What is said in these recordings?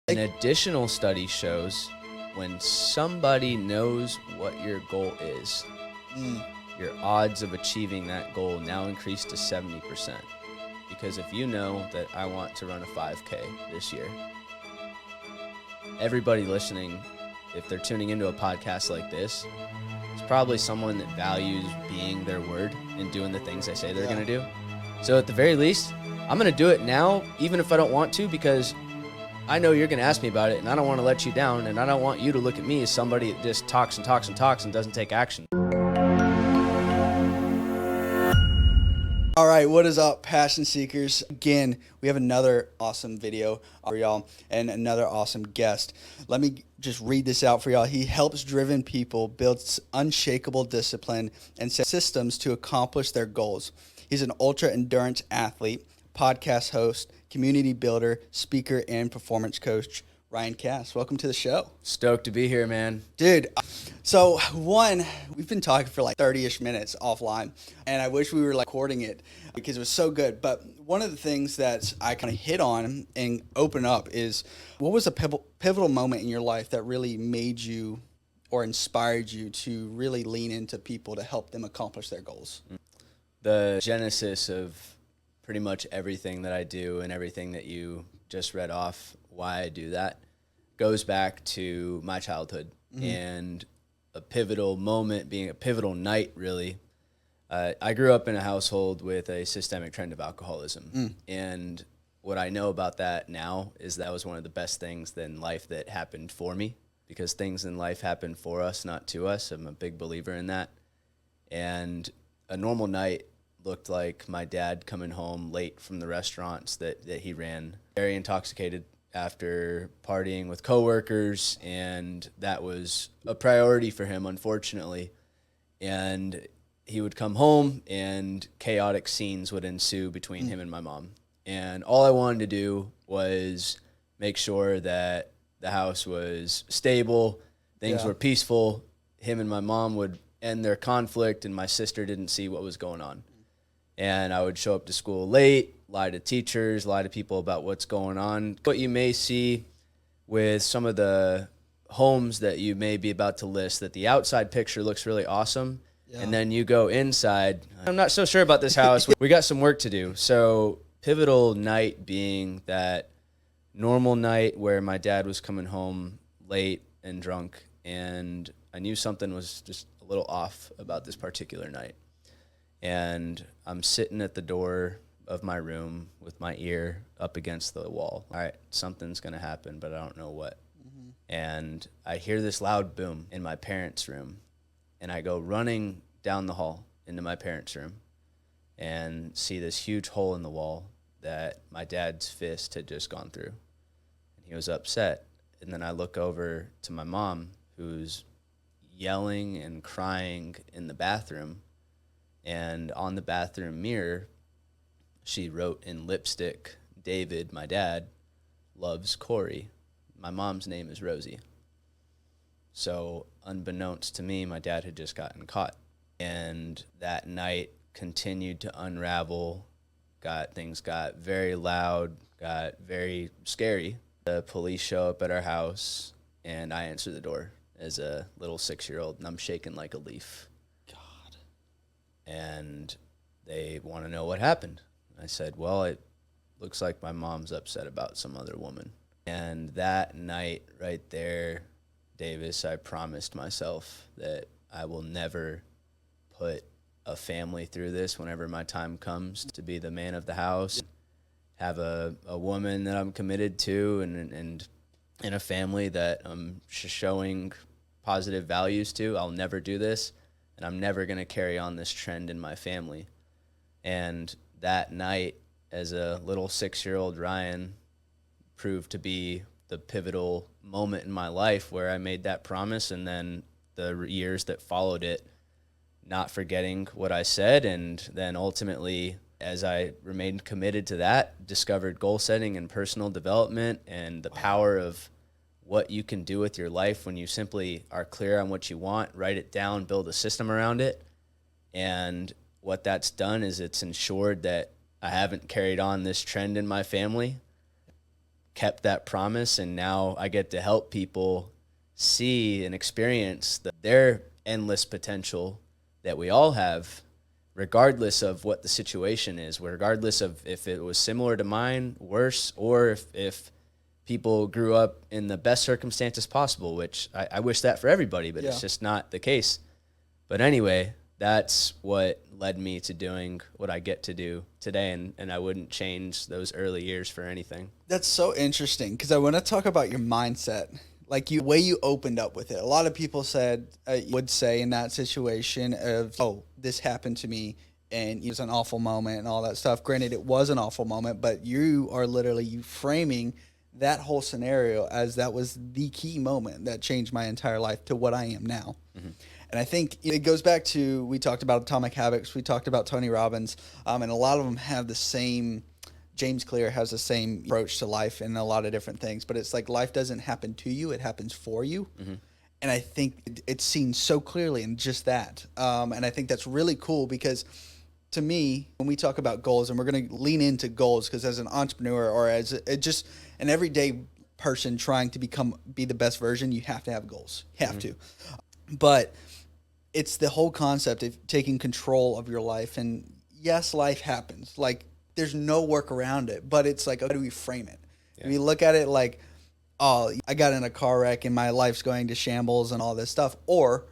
An additional study shows when somebody knows what your goal is, your odds of achieving that goal now increase to 70%. Because if you know that I want to run a 5K this year, everybody listening, if they're tuning into a podcast like this, it's probably someone that values being their word and doing the things they say they're going to do. So at the very least, I'm going to do it now, even if I don't want to, because I know you're going to ask me about it, and I don't want to let you down, and I don't want you to look at me as somebody that just talks and talks and talks and doesn't take action. All right, what is up, Passion Seekers? Again, we have another awesome video for y'all and another awesome guest. Let me just read this out for y'all. He helps driven people build unshakable discipline and systems to accomplish their goals. He's an ultra-endurance athlete, podcast host, community builder, speaker, and performance coach. Ryan Cass, welcome to the show. Stoked to be here, man. Dude, so we've been talking for like 30-ish minutes offline, and I wish we were like recording it because it was so good. But one of the things that I kind of hit on and open up is, what was a pivotal moment in your life that really made you or inspired you to really lean into people to help them accomplish their goals? The genesis of pretty much everything that I do and everything that you just read off, why I do that, goes back to my childhood and a pivotal moment being a pivotal night, really. I grew up in a household with a systemic trend of alcoholism. And what I know about that now is that was one of the best things in life that happened for me, because things in life happen for us, not to us. I'm a big believer in that. And a normal night looked like my dad coming home late from the restaurants that he ran, very intoxicated after partying with coworkers, and that was a priority for him, unfortunately. And he would come home and chaotic scenes would ensue between him and my mom. And all I wanted to do was make sure that the house was stable, things were peaceful, him and my mom would end their conflict, and my sister didn't see what was going on. And I would show up to school late, lie to teachers, lie to people about what's going on. What you may see with some of the homes that you may be about to list, that the outside picture looks really awesome, and then you go inside, I'm not so sure about this house. We got some work to do. So pivotal night being that normal night where my dad was coming home late and drunk, and I knew something was just a little off about this particular night. And I'm sitting at the door of my room with my ear up against the wall. All right, something's going to happen, but I don't know what. And I hear this loud boom in my parents' room. And I go running down the hall into my parents' room and see this huge hole in the wall that my dad's fist had just gone through. And he was upset. And then I look over to my mom, who's yelling and crying in the bathroom. And on the bathroom mirror, she wrote in lipstick, "David, my dad, loves Corey. My mom's name is Rosie." So unbeknownst to me, my dad had just gotten caught. And that night continued to unravel. Things got very loud, got very scary. The police show up at our house, and I answer the door as a little 6-year-old, and I'm shaking like a leaf. And they want to know what happened. I said, well, it looks like my mom's upset about some other woman. And that night right there, Davis, I promised myself that I will never put a family through this whenever my time comes to be the man of the house, have a woman that I'm committed to, and a family that I'm showing positive values to. I'll never do this. And I'm never going to carry on this trend in my family. And that night, as a little 6-year-old Ryan, proved to be the pivotal moment in my life where I made that promise, and then the years that followed it, not forgetting what I said. And then ultimately, as I remained committed to that, discovered goal setting and personal development and the power of what you can do with your life when you simply are clear on what you want, write it down, build a system around it. And what that's done is it's ensured that I haven't carried on this trend in my family. kept that promise, and now I get to help people see and experience their endless potential that we all have, regardless of what the situation is, regardless of if it was similar to mine, worse, or if people grew up in the best circumstances possible, which I wish that for everybody, but it's just not the case. But anyway, that's what led me to doing what I get to do today, and I wouldn't change those early years for anything. That's so interesting, because I want to talk about your mindset, like the way you opened up with it. A lot of people would say in that situation of, oh, this happened to me, and it was an awful moment and all that stuff. Granted, it was an awful moment, but you are literally framing that whole scenario as that was the key moment that changed my entire life to what I am now. Mm-hmm. And I think it goes back to, we talked about Atomic Habits, we talked about Tony Robbins, and a lot of them have the same, James Clear has the same approach to life and a lot of different things, but it's like life doesn't happen to you, it happens for you. Mm-hmm. And I think it's seen so clearly in just that. And I think that's really cool, because to me, when we talk about goals, and we're going to lean into goals, because as an entrepreneur or as just an everyday person trying to be the best version, you have to have goals. You have to. But it's the whole concept of taking control of your life. And yes, life happens. Like, there's no work around it. But it's like, how do we frame it? Yeah. We look at it like, oh, I got in a car wreck and my life's going to shambles and all this stuff. Or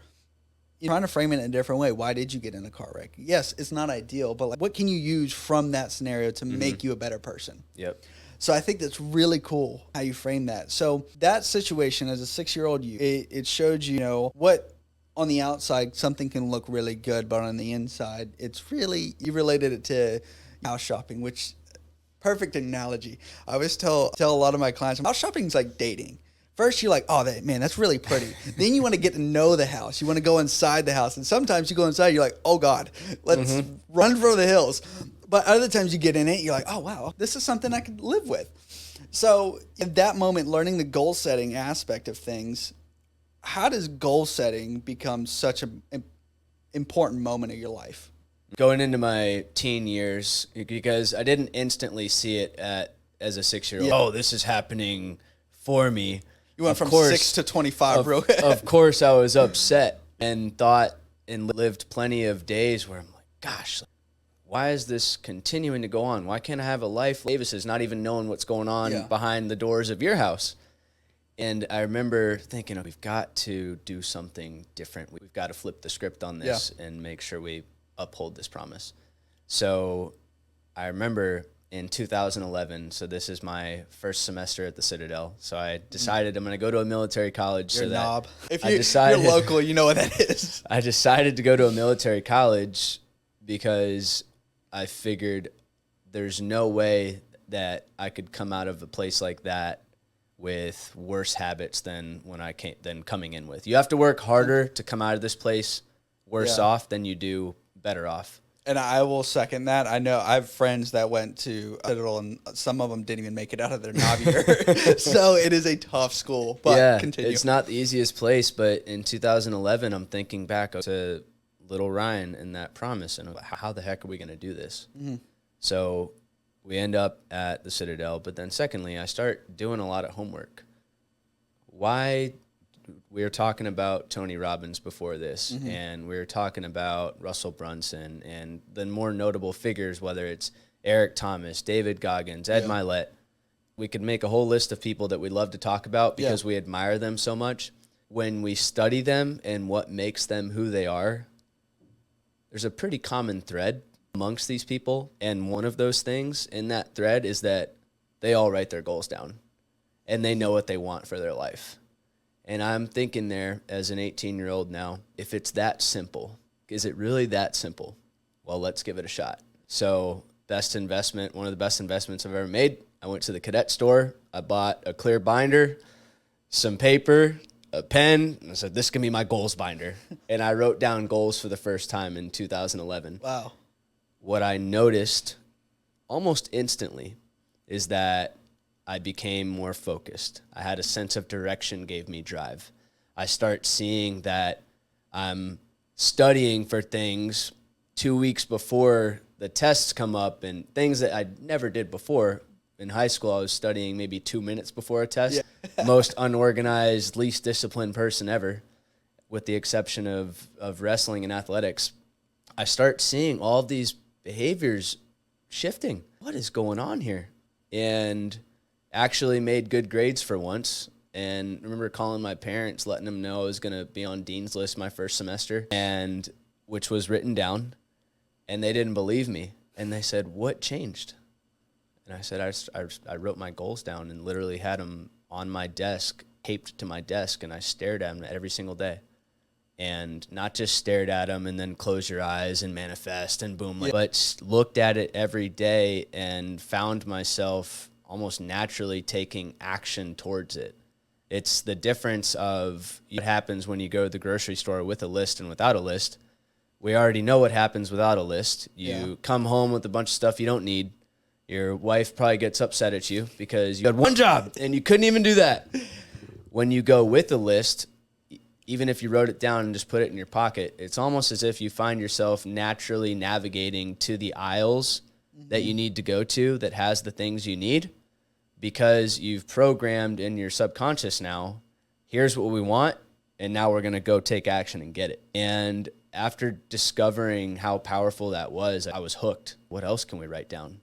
you're trying to frame it in a different way. Why did you get in a car wreck? Yes, it's not ideal, but like, what can you use from that scenario to make you a better person? Yep. So I think that's really cool how you frame that. So that situation as a 6-year-old you, it showed you, what on the outside something can look really good, but on the inside, it's really, you related it to house shopping, which perfect analogy. I always tell a lot of my clients, house shopping is like dating. First, you're like, oh, man, that's really pretty. Then you want to get to know the house. You want to go inside the house. And sometimes you go inside, you're like, oh, God, let's run for the hills. But other times you get in it, you're like, oh, wow, this is something I could live with. So in that moment, learning the goal setting aspect of things, how does goal setting become such an important moment of your life? Going into my teen years, because I didn't instantly see it as a 6-year-old. Yeah. Oh, this is happening for me. You went from 6 to 25 real quick. Of course, I was upset and thought and lived plenty of days where I'm like, gosh, why is this continuing to go on? Why can't I have a life? Davis is not even knowing what's going on behind the doors of your house. And I remember thinking, we've got to do something different. We've got to flip the script on this and make sure we uphold this promise. So I remember in 2011, so this is my first semester at the Citadel. So I decided I'm going to go to a military college. You're so a knob. If you're local, you know what that is. I decided to go to a military college because I figured there's no way that I could come out of a place like that with worse habits than coming in with. You have to work harder to come out of this place worse off than you do better off. And I will second that. I know I have friends that went to Citadel, and some of them didn't even make it out of their knob year. So it is a tough school. But continue. It's not the easiest place. But in 2011, I'm thinking back to little Ryan and that promise, and how the heck are we going to do this? Mm-hmm. So we end up at the Citadel. But then secondly, I start doing a lot of homework. Why? We were talking about Tony Robbins before this, and we were talking about Russell Brunson and the more notable figures, whether it's Eric Thomas, David Goggins, Ed Milet. We could make a whole list of people that we love to talk about because we admire them so much. When we study them and what makes them who they are, there's a pretty common thread amongst these people, and one of those things in that thread is that they all write their goals down, and they know what they want for their life. And I'm thinking there as an 18-year-old now, if it's that simple, is it really that simple? Well, let's give it a shot. So best investment, one of the best investments I've ever made, I went to the cadet store. I bought a clear binder, some paper, a pen, and I said, this can be my goals binder. And I wrote down goals for the first time in 2011. Wow. What I noticed almost instantly is that I became more focused. I had a sense of direction, gave me drive. I start seeing that I'm studying for things 2 weeks before the tests come up, and things that I never did before in high school, I was studying maybe 2 minutes before a test. Yeah. Most unorganized, least disciplined person ever, with the exception of wrestling and athletics. I start seeing all of these behaviors shifting. What is going on here? And actually made good grades for once. And I remember calling my parents, letting them know I was going to be on Dean's List my first semester, and which was written down. And they didn't believe me. And they said, "What changed?" And I said, I wrote my goals down and literally had them on my desk, taped to my desk, and I stared at them every single day. And not just stared at them and then close your eyes and manifest and boom, but looked at it every day and found myself almost naturally taking action towards it. It's the difference of what happens when you go to the grocery store with a list and without a list. We already know what happens without a list. You come home with a bunch of stuff you don't need. Your wife probably gets upset at you because you had one job and you couldn't even do that. When you go with a list, even if you wrote it down and just put it in your pocket, it's almost as if you find yourself naturally navigating to the aisles that you need to go to that has the things you need, because you've programmed in your subconscious now, here's what we want, and now we're going to go take action and get it. And after discovering how powerful that was, I was hooked. What else can we write down?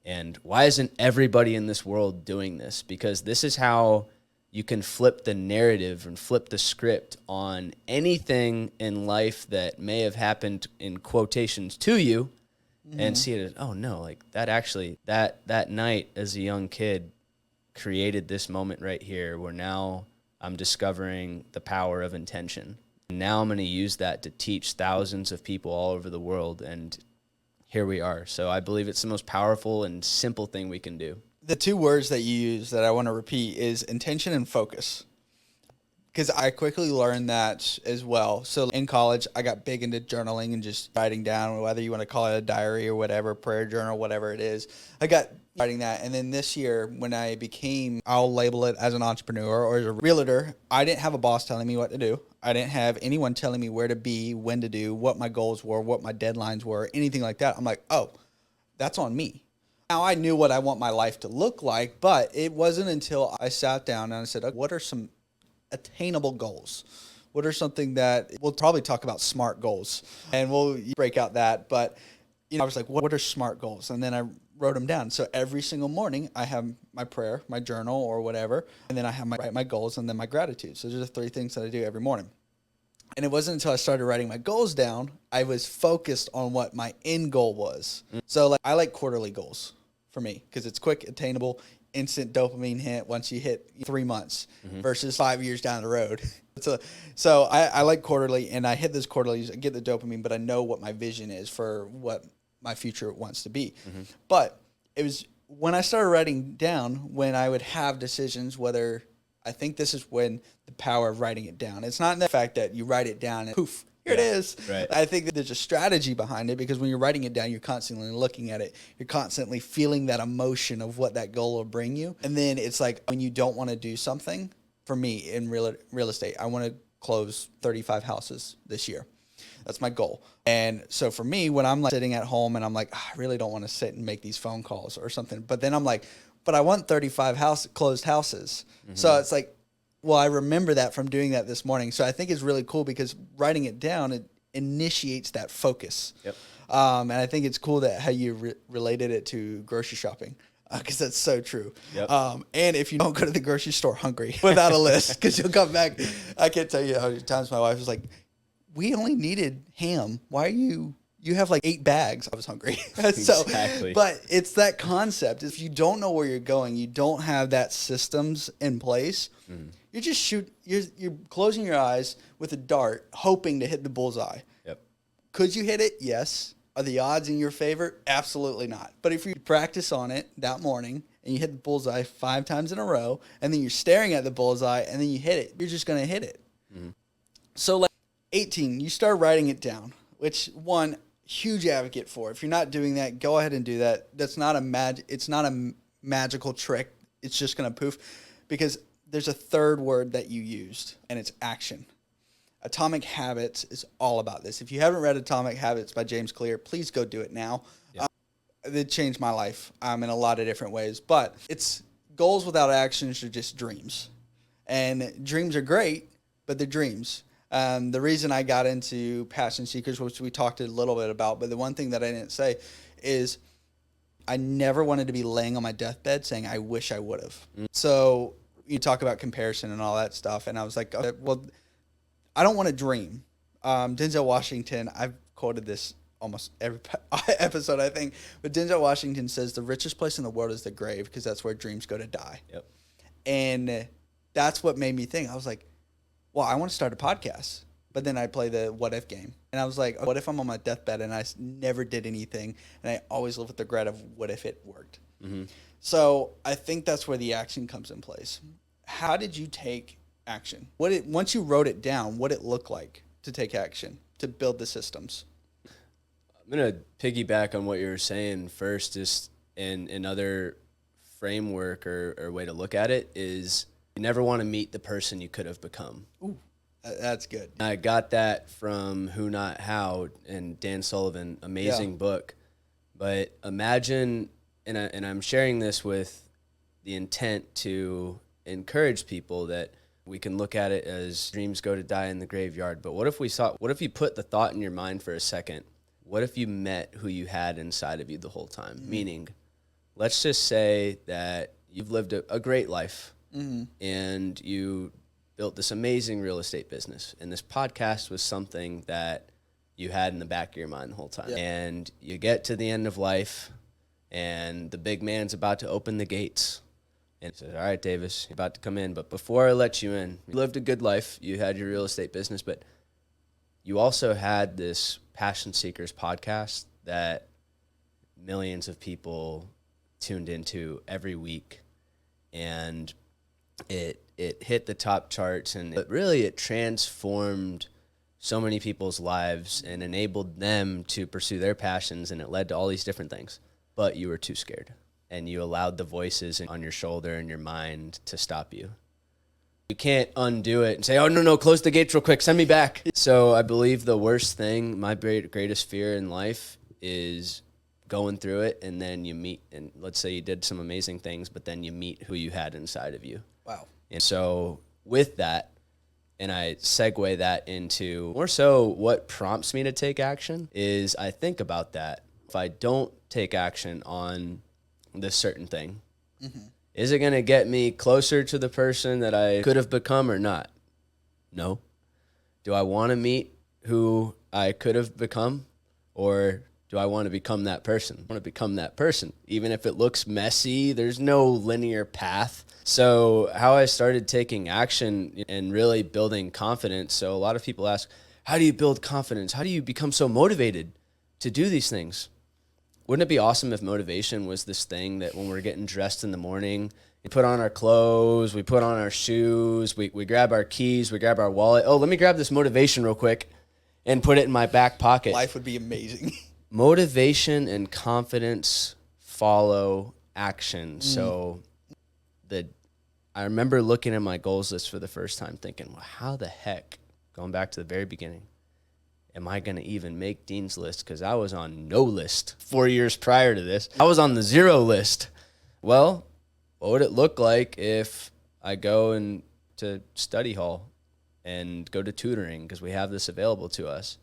And why isn't everybody in this world doing this? Because this is how you can flip the narrative and flip the script on anything in life that may have happened in quotations to you, and see it as, oh no, like that actually, that night as a young kid created this moment right here where now I'm discovering the power of intention. And now I'm going to use that to teach thousands of people all over the world, and here we are. So I believe it's the most powerful and simple thing we can do. The two words that you use that I want to repeat is intention and focus, because I quickly learned that as well. So in college, I got big into journaling and just writing down, whether you want to call it a diary or whatever, prayer journal, whatever it is. I got writing that. And then this year, when I became, I'll label it as an entrepreneur or as a realtor, I didn't have a boss telling me what to do. I didn't have anyone telling me where to be, when to do, what my goals were, what my deadlines were, anything like that. I'm like, oh, that's on me. Now, I knew what I want my life to look like, but it wasn't until I sat down and I said, okay, what are some attainable goals? What are something that we'll probably talk about SMART goals, and we'll break out that. But, I was like, what are SMART goals? And then I wrote them down. So every single morning I have my prayer, my journal or whatever, and then I have my goals and then my gratitude. So those are the three things that I do every morning. And it wasn't until I started writing my goals down, I was focused on what my end goal was. So I like quarterly goals for me because it's quick, attainable, instant dopamine hit once you hit 3 months versus 5 years down the road. So I like quarterly, and I hit this quarterly, I get the dopamine, but I know what my vision is for what my future wants to be. But it was when I started writing down when I would have decisions, whether I think this is when the power of writing it down. It's not in the fact that you write it down and poof, here it is. Right. I think that there's a strategy behind it, because when you're writing it down, you're constantly looking at it. You're constantly feeling that emotion of what that goal will bring you. And then it's like when you don't want to do something, for me in real estate, I want to close 35 houses this year. That's my goal. And so for me, when I'm sitting at home and I'm like, I really don't want to sit and make these phone calls or something. But then I'm like, but I want 35 closed houses. So it's like, well, I remember that from doing that this morning. So I think it's really cool because writing it down, it initiates that focus. Yep. And I think it's cool that how you related it to grocery shopping, because that's so true. Yep. And if you don't go to the grocery store hungry without a list, because you'll come back. I can't tell you how many times my wife was like, we only needed ham. Why are you have like 8 bags? I was hungry. Exactly. But it's that concept. If you don't know where you're going, you don't have that systems in place. You're just you're closing your eyes with a dart, hoping to hit the bullseye. Yep. Could you hit it? Yes. Are the odds in your favor? Absolutely not. But if you practice on it that morning and you hit the bullseye 5 times in a row, and then you're staring at the bullseye and then you hit it, you're just going to hit it. So like 18, you start writing it down, which one, huge advocate for. If you're not doing that, go ahead and do that. That's not it's not a magical trick. It's just going to poof, because there's a third word that you used, and it's action. Atomic Habits is all about this. If you haven't read Atomic Habits by James Clear, please go do it now. Yep. it changed my life in a lot of different ways. But it's goals without actions are just dreams. And dreams are great, but they're dreams. The reason I got into Passion Seekers, which we talked a little bit about, but the one thing that I didn't say is I never wanted to be laying on my deathbed saying, I wish I would have. So you talk about comparison and all that stuff. And I was like, well, I don't want to dream. Denzel Washington, I've quoted this almost every episode, I think. But Denzel Washington says the richest place in the world is the grave because that's where dreams go to die. Yep. And that's what made me think. I was like, well, I want to start a podcast. But then I play the what if game. And I was like, what if I'm on my deathbed and I never did anything? And I always live with the regret of what if it worked? Mm-hmm. So I think that's where the action comes in place. How did you take action? Once you wrote it down, what it looked like to take action, to build the systems? I'm going to piggyback on what you were saying first, just in another framework or way to look at it is you never want to meet the person you could have become. Ooh, that's good. I got that from Who Not How and Dan Sullivan, amazing book. But imagine, and I'm sharing this with the intent to encourage people that we can look at it as dreams go to die in the graveyard. But what if you put the thought in your mind for a second? What if you met who you had inside of you the whole time? Mm-hmm. Meaning, let's just say that you've lived a great life and you built this amazing real estate business. And this podcast was something that you had in the back of your mind the whole time. Yeah. And you get to the end of life and the big man's about to open the gates. And he says, all right, Davis, you're about to come in. But before I let you in, you lived a good life. You had your real estate business, but you also had this Passion Seekers podcast that millions of people tuned into every week. And it hit the top charts, and it transformed so many people's lives and enabled them to pursue their passions, and it led to all these different things. But you were too scared, and you allowed the voices on your shoulder and your mind to stop you. You can't undo it and say, oh, no, close the gates real quick, send me back. So I believe the worst thing, my greatest fear in life is going through it, and then you meet, and let's say you did some amazing things, but then you meet who you had inside of you. Wow. And so with that, and I segue that into more so what prompts me to take action is I think about that. If I don't take action on this certain thing, is it going to get me closer to the person that I could have become or not? No. Do I want to meet who I could have become, or do I want to become that person? I want to become that person. Even if it looks messy, there's no linear path. So how I started taking action and really building confidence. So a lot of people ask, how do you build confidence? How do you become so motivated to do these things? Wouldn't it be awesome if motivation was this thing that when we're getting dressed in the morning, we put on our clothes, we put on our shoes, we grab our keys, we grab our wallet. Oh, let me grab this motivation real quick and put it in my back pocket. Life would be amazing. Motivation and confidence follow action. So I remember looking at my goals list for the first time thinking, well, how the heck, going back to the very beginning, am I going to even make Dean's list? Because I was on no list 4 years prior to this. I was on the 0 list. Well, what would it look like if I go to study hall and go to tutoring because we have this available to us?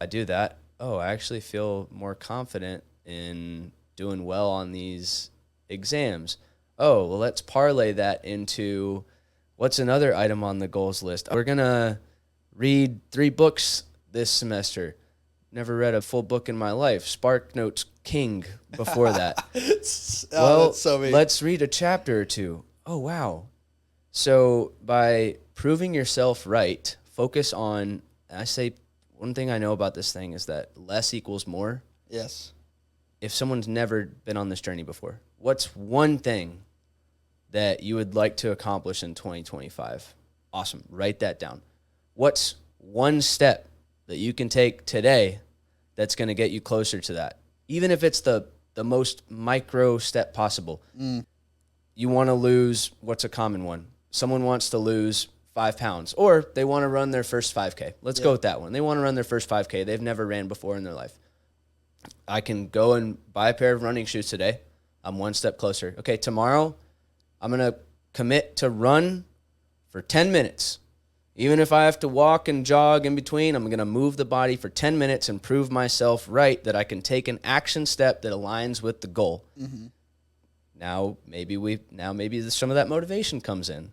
I do that. Oh, I actually feel more confident in doing well on these exams. Oh, well, let's parlay that into what's another item on the goals list. We're going to read 3 books this semester. Never read a full book in my life. Spark Notes King before that. Let's read a chapter or 2. Oh, wow. So by proving yourself right, focus on, I say one thing I know about this thing is that less equals more. Yes. If someone's never been on this journey before, what's one thing that you would like to accomplish in 2025? Awesome. Write that down. What's one step that you can take today that's going to get you closer to that? Even if it's the most micro step possible. You want to lose, what's a common one? Someone wants to lose 5 pounds, or they want to run their first 5K. Let's go with that one. They want to run their first 5K. They've never ran before in their life. I can go and buy a pair of running shoes today. I'm one step closer. Okay, tomorrow I'm going to commit to run for 10 minutes. Even if I have to walk and jog in between, I'm going to move the body for 10 minutes and prove myself right that I can take an action step that aligns with the goal. Mm-hmm. Now maybe some of that motivation comes in.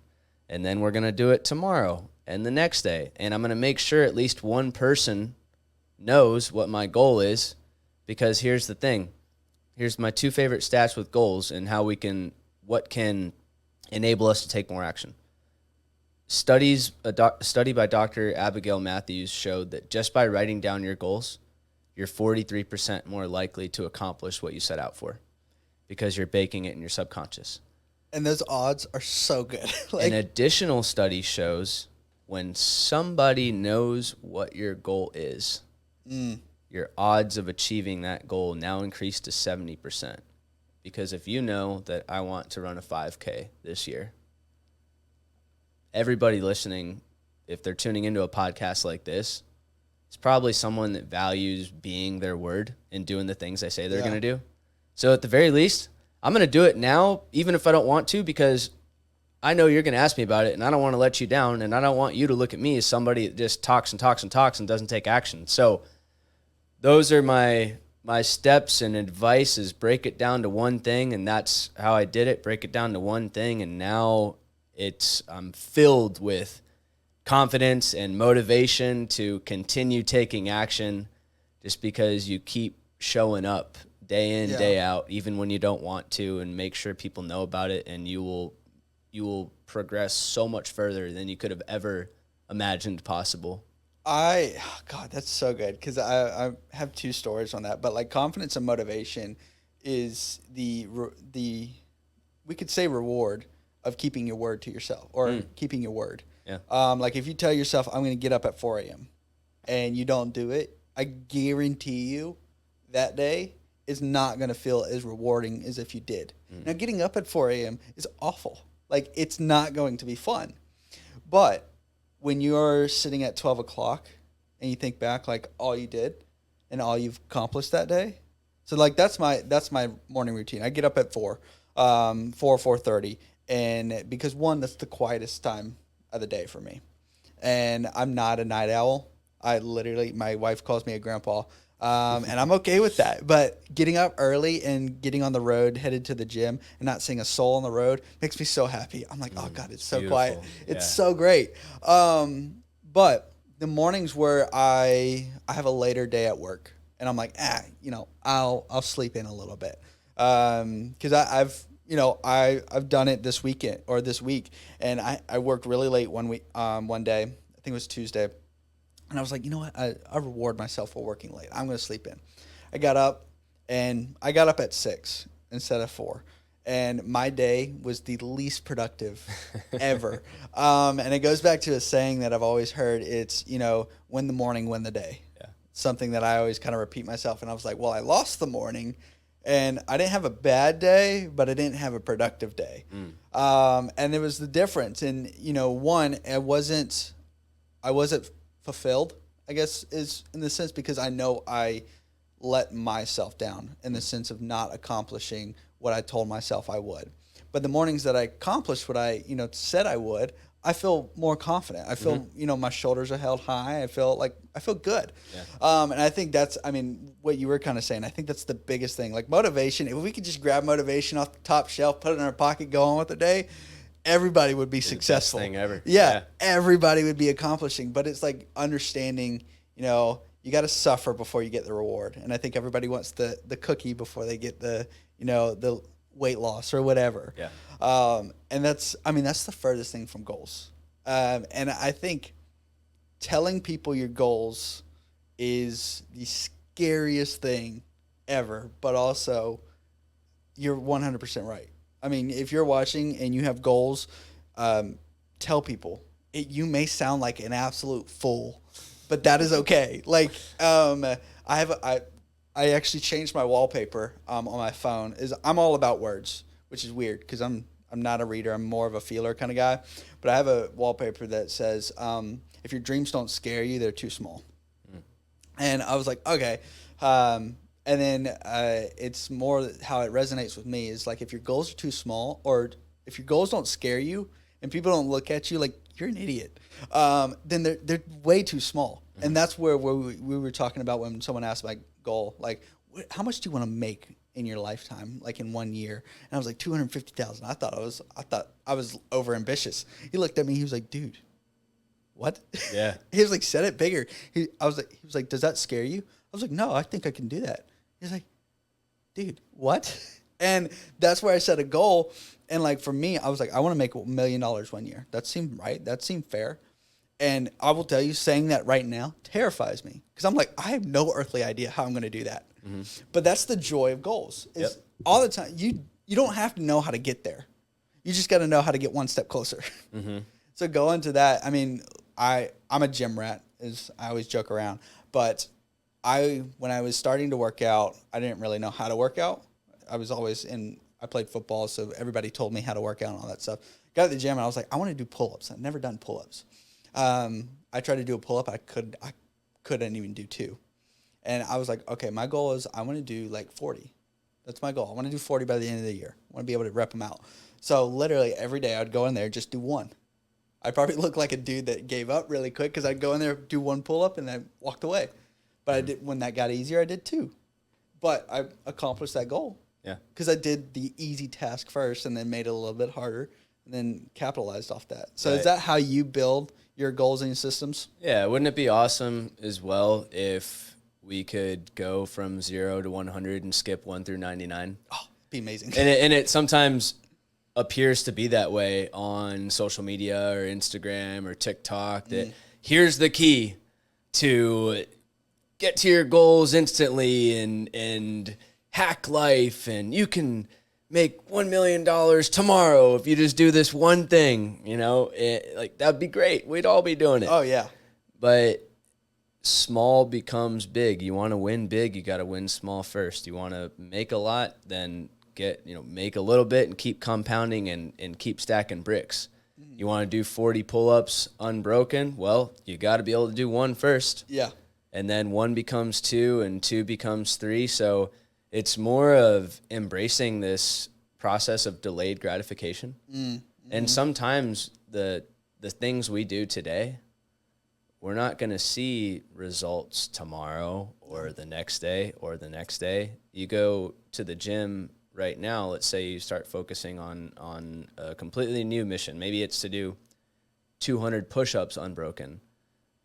And then we're going to do it tomorrow and the next day. And I'm going to make sure at least one person knows what my goal is, because here's the thing. Here's my two favorite stats with goals and what can enable us to take more action. A study by Dr. Abigail Matthews showed that just by writing down your goals, you're 43% more likely to accomplish what you set out for, because you're baking it in your subconscious. And those odds are so good. An additional study shows when somebody knows what your goal is, your odds of achieving that goal now increase to 70%. Because if you know that I want to run a 5K this year, everybody listening, if they're tuning into a podcast like this, it's probably someone that values being their word and doing the things they say they're going to do. So at the very least, I'm going to do it now, even if I don't want to, because I know you're going to ask me about it, and I don't want to let you down, and I don't want you to look at me as somebody that just talks and talks and talks and doesn't take action. So those are my steps and advice, is break it down to one thing, and that's how I did it. Break it down to one thing, and now I'm filled with confidence and motivation to continue taking action, just because you keep showing up day in, day out, even when you don't want to, and make sure people know about it, and you will progress so much further than you could have ever imagined possible. God, that's so good, because I have two stories on that. But like, confidence and motivation is the we could say reward of keeping your word to yourself, or keeping your word. Yeah. Like if you tell yourself, I'm going to get up at 4 a.m. and you don't do it, I guarantee you that day is not going to feel as rewarding as if you did. Now, getting up at 4 a.m. is awful. Like, it's not going to be fun. But when you're sitting at 12 o'clock and you think back, like, all you did and all you've accomplished that day. So, like, that's my morning routine. I get up at 4:30. And because, one, that's the quietest time of the day for me. And I'm not a night owl. My wife calls me a grandpa. And I'm okay with that. But getting up early and getting on the road, headed to the gym, and not seeing a soul on the road makes me so happy. I'm like, oh, God, it's so beautiful. Quiet. It's so great. But the mornings where I have a later day at work, and I'm like, I'll sleep in a little bit. Because I've done it this week, and I worked really late one day. I think it was Tuesday. And I was like, you know what? I reward myself for working late. I'm going to sleep in. I got up at 6 instead of 4. And my day was the least productive ever. And it goes back to a saying that I've always heard. It's, win the morning, win the day. Yeah. Something that I always kind of repeat myself. And I was like, well, I lost the morning. And I didn't have a bad day, but I didn't have a productive day. And it was the difference. And, one, I wasn't fulfilled, I guess, is in the sense, because I know I let myself down in the sense of not accomplishing what I told myself I would. But the mornings that I accomplished what I, said I would, I feel more confident. I feel, my shoulders are held high. I feel good. Yeah. And I think that's, what you were kind of saying, I think that's the biggest thing. Like motivation, if we could just grab motivation off the top shelf, put it in our pocket, go on with the day, everybody would be successful. Best thing ever. Yeah, everybody would be accomplishing. But it's like understanding, you got to suffer before you get the reward. And I think everybody wants the cookie before they get the weight loss or whatever. Yeah. And that's the furthest thing from goals. And I think telling people your goals is the scariest thing ever, but also you're 100% right. If you're watching and you have goals, tell people. You may sound like an absolute fool, but that is okay. Like, I actually changed my wallpaper on my phone. I'm all about words, which is weird because I'm not a reader. I'm more of a feeler kind of guy. But I have a wallpaper that says, if your dreams don't scare you, they're too small. And I was like, okay. And then it's more how it resonates with me is like if your goals are too small or if your goals don't scare you and people don't look at you like you're an idiot, then they're way too small. Mm-hmm. And that's where we were talking about when someone asked my goal, like, how much do you want to make in your lifetime, like in 1 year? And I was like, 250,000. I thought I was over ambitious. He looked at me. He was like, dude, what? Yeah. He was like, said it bigger. He was like, does that scare you? I was like, no, I think I can do that. He's like, dude, what? And that's where I set a goal. And like for me, I was like, I want to make $1 million 1 year. That seemed right. That seemed fair. And I will tell you, saying that right now terrifies me because I'm like, I have no earthly idea how I'm going to do that. Mm-hmm. But that's the joy of goals. Is all the time you don't have to know how to get there. You just got to know how to get one step closer. Mm-hmm. So go into that. I mean, I'm a gym rat, as I always joke around. But when I was starting to work out, I didn't really know how to work out. I played football, so everybody told me how to work out and all that stuff. Got to the gym and I was like, I want to do pull-ups. I've never done pull-ups. I tried to do a pull-up. I couldn't even do 2. And I was like, okay, my goal is I want to do like 40. That's my goal. I want to do 40 by the end of the year. I want to be able to rep them out. So literally every day I'd go in there, just do 1. I'd probably look like a dude that gave up really quick because I'd go in there, do 1 pull-up, and then walked away. But I did, when that got easier, I did 2. But I accomplished that goal. Yeah. Because I did the easy task first and then made it a little bit harder and then capitalized off that. So Is that how you build your goals and your systems? Yeah. Wouldn't it be awesome as well if we could go from 0 to 100 and skip 1 through 99? Oh, be amazing. And it sometimes appears to be that way on social media or Instagram or TikTok that here's the key to get to your goals instantly and hack life, and you can make $1 million tomorrow if you just do this one thing, like that'd be great. We'd all be doing it. Oh yeah. But small becomes big. You want to win big, you got to win small first. You want to make a lot, then make a little bit and keep compounding and keep stacking bricks. You want to do 40 pull-ups unbroken? Well, you got to be able to do 1 first. Yeah. And then 1 becomes 2 and 2 becomes 3. So it's more of embracing this process of delayed gratification. Mm-hmm. And sometimes the things we do today, we're not going to see results tomorrow or the next day or the next day. You go to the gym right now, let's say you start focusing on a completely new mission. Maybe it's to do 200 push-ups unbroken.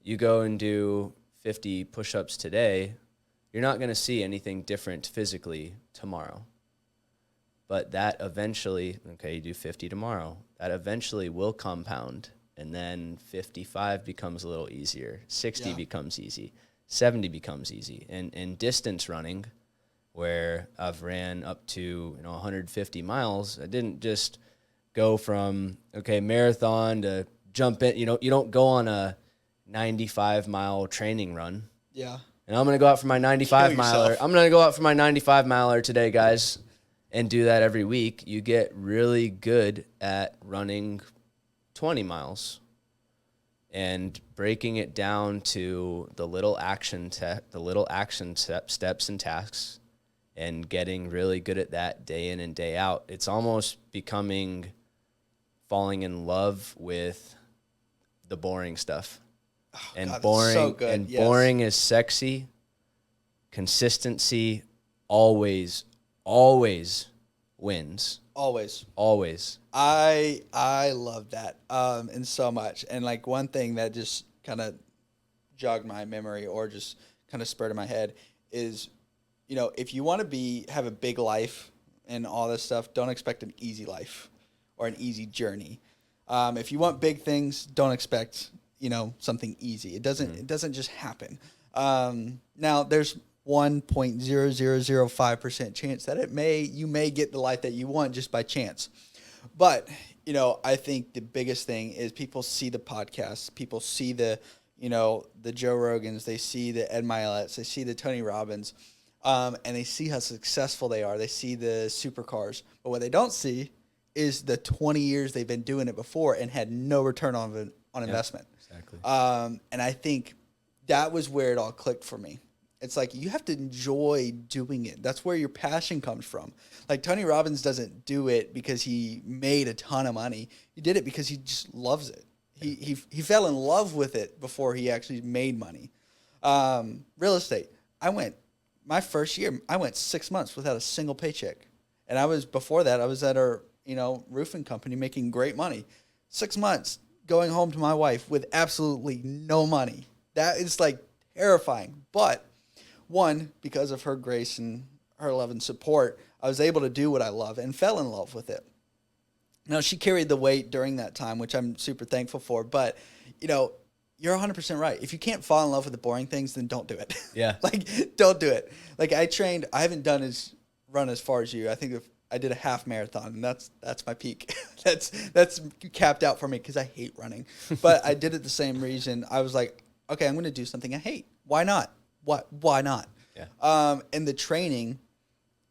You go and do 50 push-ups today, you're not going to see anything different physically tomorrow. But that eventually, you do 50 tomorrow, that eventually will compound. And then 55 becomes a little easier. 60 becomes easy. 70 becomes easy. And distance running, where I've ran up to 150 miles, I didn't just go from, marathon to jump in. You don't go on a 95-mile training run. Yeah. And I'm going to go out for my 95-miler. I'm going to go out for my 95-miler today, guys, and do that every week. You get really good at running 20 miles and breaking it down to the little action steps and tasks and getting really good at that day in and day out. It's almost falling in love with the boring stuff. Oh, and God, boring so good. And boring is sexy. Consistency always wins. Always. I love that and so much. And like one thing that just kind of jogged my memory or just kind of spurred in my head is, if you want to have a big life and all this stuff, don't expect an easy life or an easy journey. If you want big things, don't expect something easy. It doesn't just happen. Now there's 1.0005% chance that you may get the life that you want just by chance. But, I think the biggest thing is people see the podcasts, people see the Joe Rogans, they see the Ed Miletts, they see the Tony Robbins, and they see how successful they are. They see the supercars. But what they don't see is the 20 years they've been doing it before and had no return on investment. Exactly. And I think that was where it all clicked for me. It's like you have to enjoy doing it. That's where your passion comes from. Like Tony Robbins doesn't do it because he made a ton of money. He did it because he just loves it. He fell in love with it before he actually made money. Real estate. My first year, I went 6 months without a single paycheck. And before that, I was at a, roofing company making great money. 6 months going home to my wife with absolutely no money. That is like terrifying. But one, because of her grace and her love and support, I was able to do what I love and fell in love with it. Now, she carried the weight during that time, which I'm super thankful for. But, you're 100% right. If you can't fall in love with the boring things, then don't do it. Yeah. Don't do it. I haven't run as far as you. I think I did a half marathon, and that's my peak. that's capped out for me because I hate running. But I did it the same reason. I was like, okay, I'm going to do something I hate. Why not? Why not? Yeah. And the training,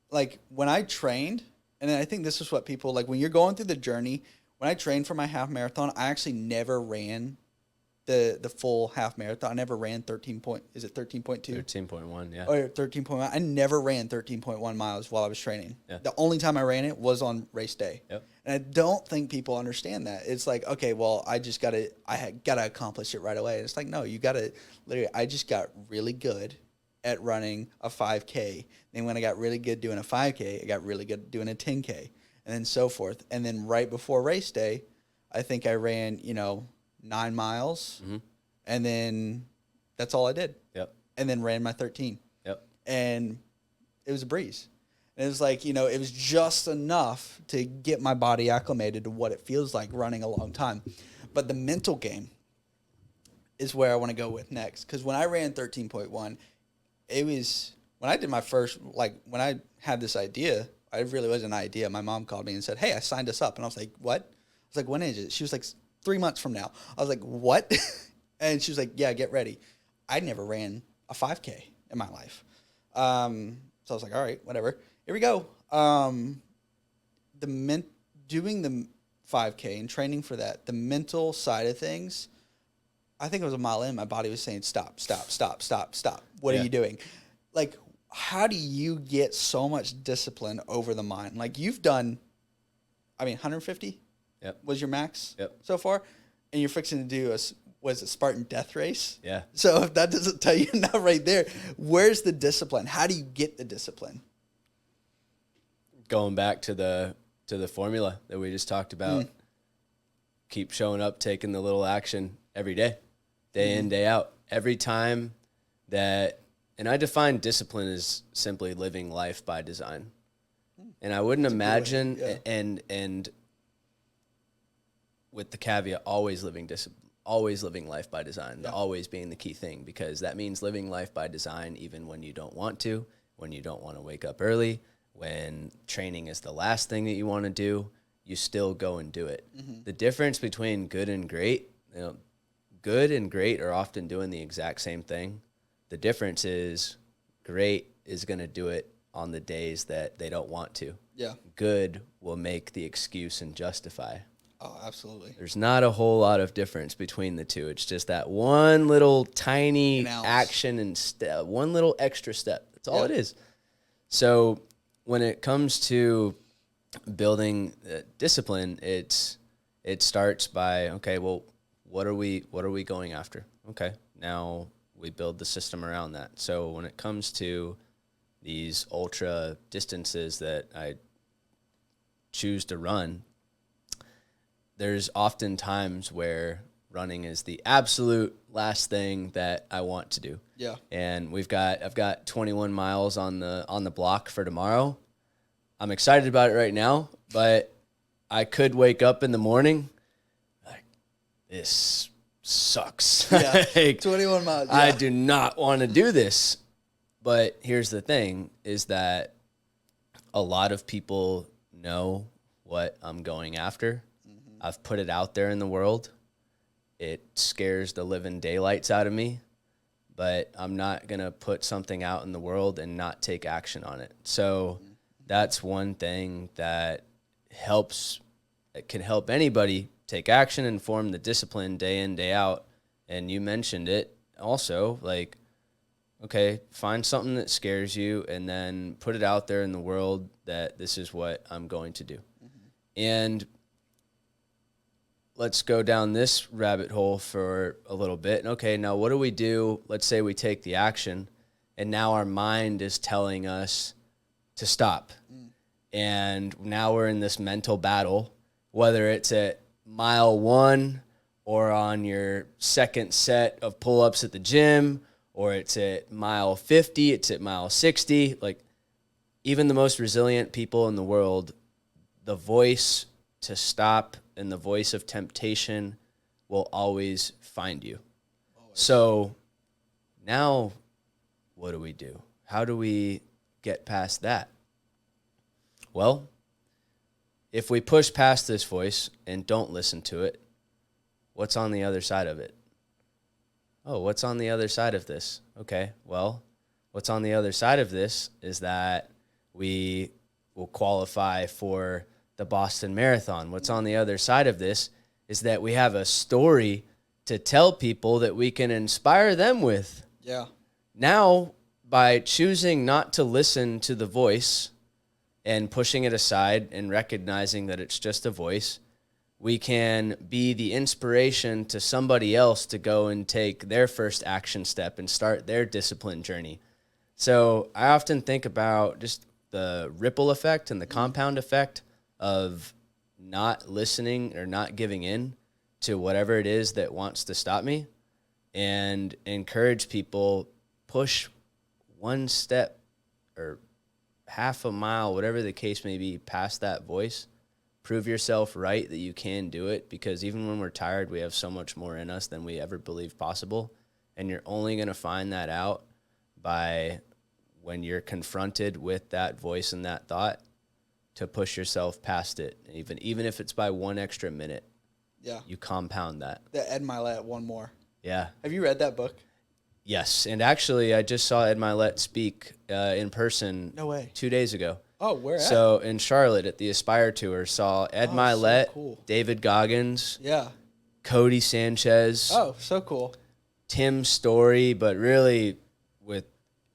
when I trained, and I think this is what people, when you're going through the journey, when I trained for my half marathon, I actually never ran the full half marathon. I never ran 13.2? 13.1, yeah. Or 13.1. I never ran 13.1 miles while I was training. Yeah. The only time I ran it was on race day. Yep. And I don't think people understand that. It's like, okay, well, I gotta accomplish it right away. And it's like, no, you gotta literally. I just got really good at running a 5K. Then when I got really good doing a 5K, I got really good doing a 10K, and then so forth. And then right before race day, I think I ran 9 miles, and then that's all I did. Yep. And then ran my 13. Yep. And it was a breeze. And it was like, it was just enough to get my body acclimated to what it feels like running a long time. But the mental game is where I want to go with next. Because when I ran 13.1, it was, when I did my first, when I had this idea, it really was an idea. My mom called me and said, hey, I signed us up. And I was like, what? I was like, when is it? She was like, 3 months from now. I was like, what? And she was like, yeah, get ready. I never ran a 5K in my life. So I was like, all right, whatever. Here we go. Doing the 5K and training for that, the mental side of things, I think it was a mile in, my body was saying, stop. What are you doing? How do you get so much discipline over the mind? You've done, 150? Yep. Was your max so far? And you're fixing to do a Spartan death race? Yeah. So if that doesn't tell you enough right there, where's the discipline? How do you get the discipline? Going back to the formula that we just talked about. Keep showing up, taking the little action every day in, day out. Every time that, and I define discipline as simply living life by design. And I wouldn't imagine, and with the caveat, always living life by design, the always being the key thing, because that means living life by design even when you don't want to, when you don't want to wake up early, when training is the last thing that you want to do, you still go and do it. The difference between good and great, good and great are often doing the exact same thing. The difference is great is going to do it on the days that they don't want to. Yeah. Good will make the excuse and justify. Oh, absolutely. There's not a whole lot of difference between the two. It's just that one little tiny action and one little extra step. That's all it is. So when it comes to building discipline, it starts by, okay, well, what are we going after? Okay, now we build the system around that. So when it comes to these ultra distances that I choose to run, there's often times where running is the absolute last thing that I want to do. Yeah. And I've got 21 miles on the block for tomorrow. I'm excited about it right now, but I could wake up in the morning like, this sucks. Yeah. 21 miles. Yeah. I do not want to do this. But here's the thing is that a lot of people know what I'm going after. I've put it out there in the world. It scares the living daylights out of me, but I'm not going to put something out in the world and not take action on it. So that's one thing that can help anybody take action and form the discipline day in, day out. And you mentioned it also, okay, find something that scares you and then put it out there in the world that this is what I'm going to do. And let's go down this rabbit hole for a little bit. Okay, now what do we do? Let's say we take the action, and now our mind is telling us to stop. And now we're in this mental battle, whether it's at mile 1 or on your second set of pull-ups at the gym, or it's at mile 50, it's at mile 60. Like, even the most resilient people in the world, the voice to stop and the voice of temptation will always find you. So now what do we do? How do we get past that? Well, if we push past this voice and don't listen to it, what's on the other side of it? Oh, what's on the other side of this? Okay, well, what's on the other side of this is that we will qualify for the Boston Marathon. What's on the other side of this is that we have a story to tell people that we can inspire them with. Yeah. Now, by choosing not to listen to the voice and pushing it aside and recognizing that it's just a voice, we can be the inspiration to somebody else to go and take their first action step and start their discipline journey. So I often think about just the ripple effect and the compound effect of not listening or not giving in to whatever it is that wants to stop me, and encourage people, push one step or half a mile, whatever the case may be, past that voice. Prove yourself right that you can do it, because even when we're tired, we have so much more in us than we ever believed possible. And you're only going to find that out by when you're confronted with that voice and that thought, to push yourself past it. Even if it's by 1 extra minute, Yeah. you compound that. The Ed Milet, One More. Yeah. Have you read that book? Yes. And actually, I just saw Ed Milet speak in person. No way. 2 days ago. Oh, where at? So in Charlotte at the Aspire Tour, saw Ed Milet, so cool. David Goggins, Yeah. Cody Sanchez, Oh, so cool. Tim Story, but really with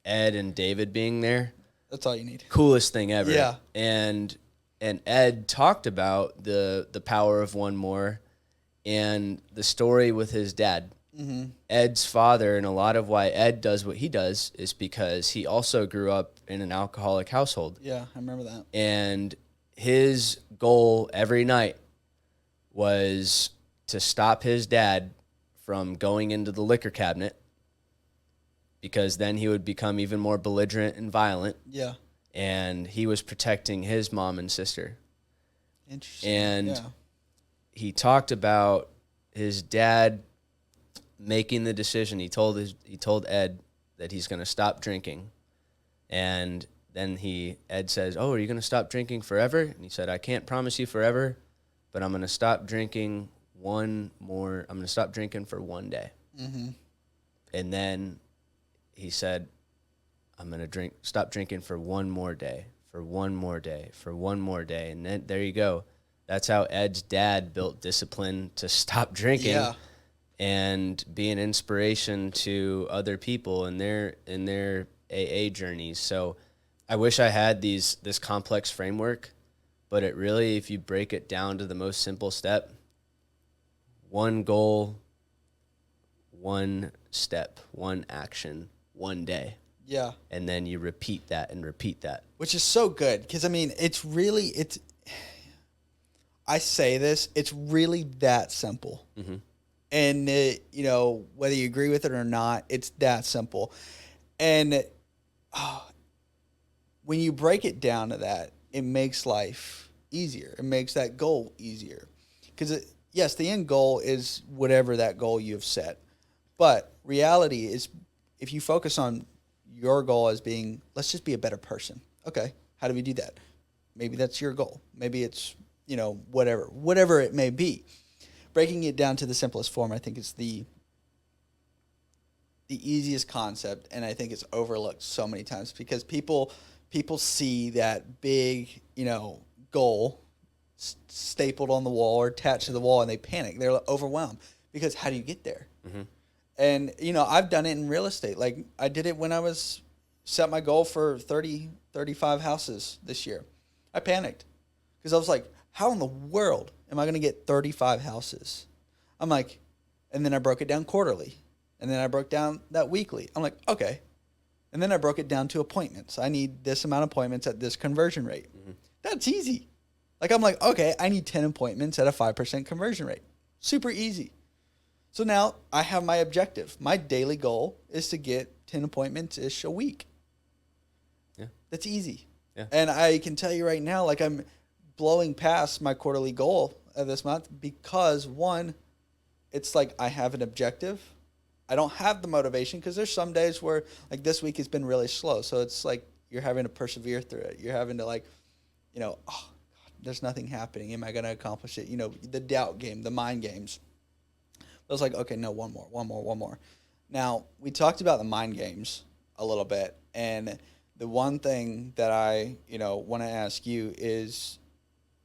Ed and David being there, That's all you need. coolest thing ever. Yeah. And Ed talked about the power of one more and the story with his dad. Mm-hmm. Ed's father, and a lot of why Ed does what he does is because he also grew up in an alcoholic household. Yeah, I remember that. And his goal every night was to stop his dad from going into the liquor cabinet, because then he would become even more belligerent and violent. Yeah. And he was protecting his mom and sister. Interesting. And yeah. he talked about his dad making the decision. He told Ed that he's going to stop drinking. And then Ed says, "Oh, are you going to stop drinking forever?" And he said, "I can't promise you forever, but I'm going to stop drinking I'm going to stop drinking for 1 day." Mm-hmm. And then he said, "I'm going to stop drinking for 1 more day, for 1 more day, for 1 more day." And then there you go. That's how Ed's dad built discipline to stop drinking. Yeah. And be an inspiration to other people in their AA journeys. So I wish I had this complex framework, but it really, if you break it down to the most simple step, 1 goal, 1 step, 1 action, 1 day. Yeah. And then you repeat that and repeat that. Which is so good, because, I mean, I say this, it's really that simple. Mm-hmm. And, whether you agree with it or not, it's that simple. And when you break it down to that, it makes life easier. It makes that goal easier. Because, yes, the end goal is whatever that goal you've set. But reality is, if you focus on your goal as being, let's just be a better person. Okay, how do we do that? Maybe that's your goal. Maybe it's, whatever it may be. Breaking it down to the simplest form, I think, is the easiest concept, and I think it's overlooked so many times, because people see that big, goal stapled on the wall or attached to the wall, and they panic. They're overwhelmed, because how do you get there? Mm-hmm. And, I've done it in real estate. Like, I did it when I was set my goal for 30, 35 houses this year. I panicked because I was like, how in the world am I going to get 35 houses? I'm like, and then I broke it down quarterly. And then I broke down that weekly. I'm like, okay. And then I broke it down to appointments. I need this amount of appointments at this conversion rate. Mm-hmm. That's easy. Like, I'm like, okay, I need 10 appointments at a 5% conversion rate. Super easy. So now I have my objective. My daily goal is to get 10 appointments-ish a week. Yeah. That's easy. Yeah. And I can tell you right now, like, I'm blowing past my quarterly goal of this month because, one, it's like I have an objective. I don't have the motivation because there's some days where, like, this week has been really slow. So it's like you're having to persevere through it. You're having to, like, oh, God, there's nothing happening. Am I going to accomplish it? The doubt game, the mind games. I was like, okay, no, one more. Now, we talked about the mind games a little bit, and the one thing that I, want to ask you is,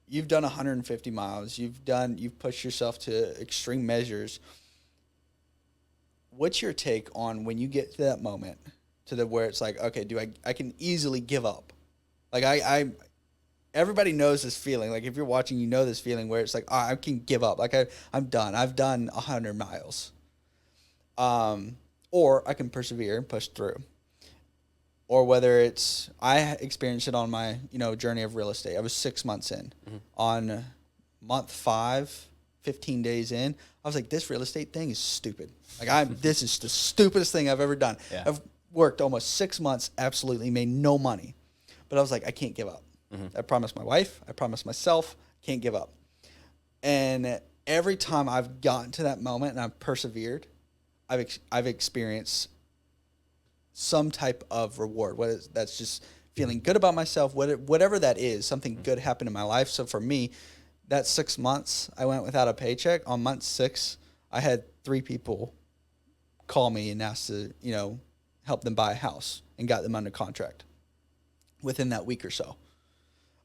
you've done 150 miles. You've pushed yourself to extreme measures. What's your take on when you get to that moment, where it's like, okay, I can easily give up? Like, everybody knows this feeling. Like, if you're watching, this feeling where it's like, oh, I can give up. Like, I'm done. I've done 100 miles. Or I can persevere and push through. Or whether it's, I experienced it on my, journey of real estate. I was 6 months in. Mm-hmm. On month 5, 15 days in, I was like, this real estate thing is stupid. Like, this is the stupidest thing I've ever done. Yeah. I've worked almost 6 months, absolutely made no money. But I was like, I can't give up. Mm-hmm. I promised my wife, I promised myself, can't give up. And every time I've gotten to that moment and I've persevered, I've experienced some type of reward. That's just feeling good about myself, whatever that is, something good happened in my life. So for me, that 6 months, I went without a paycheck. On month 6, I had 3 people call me and ask to, help them buy a house, and got them under contract within that week or so.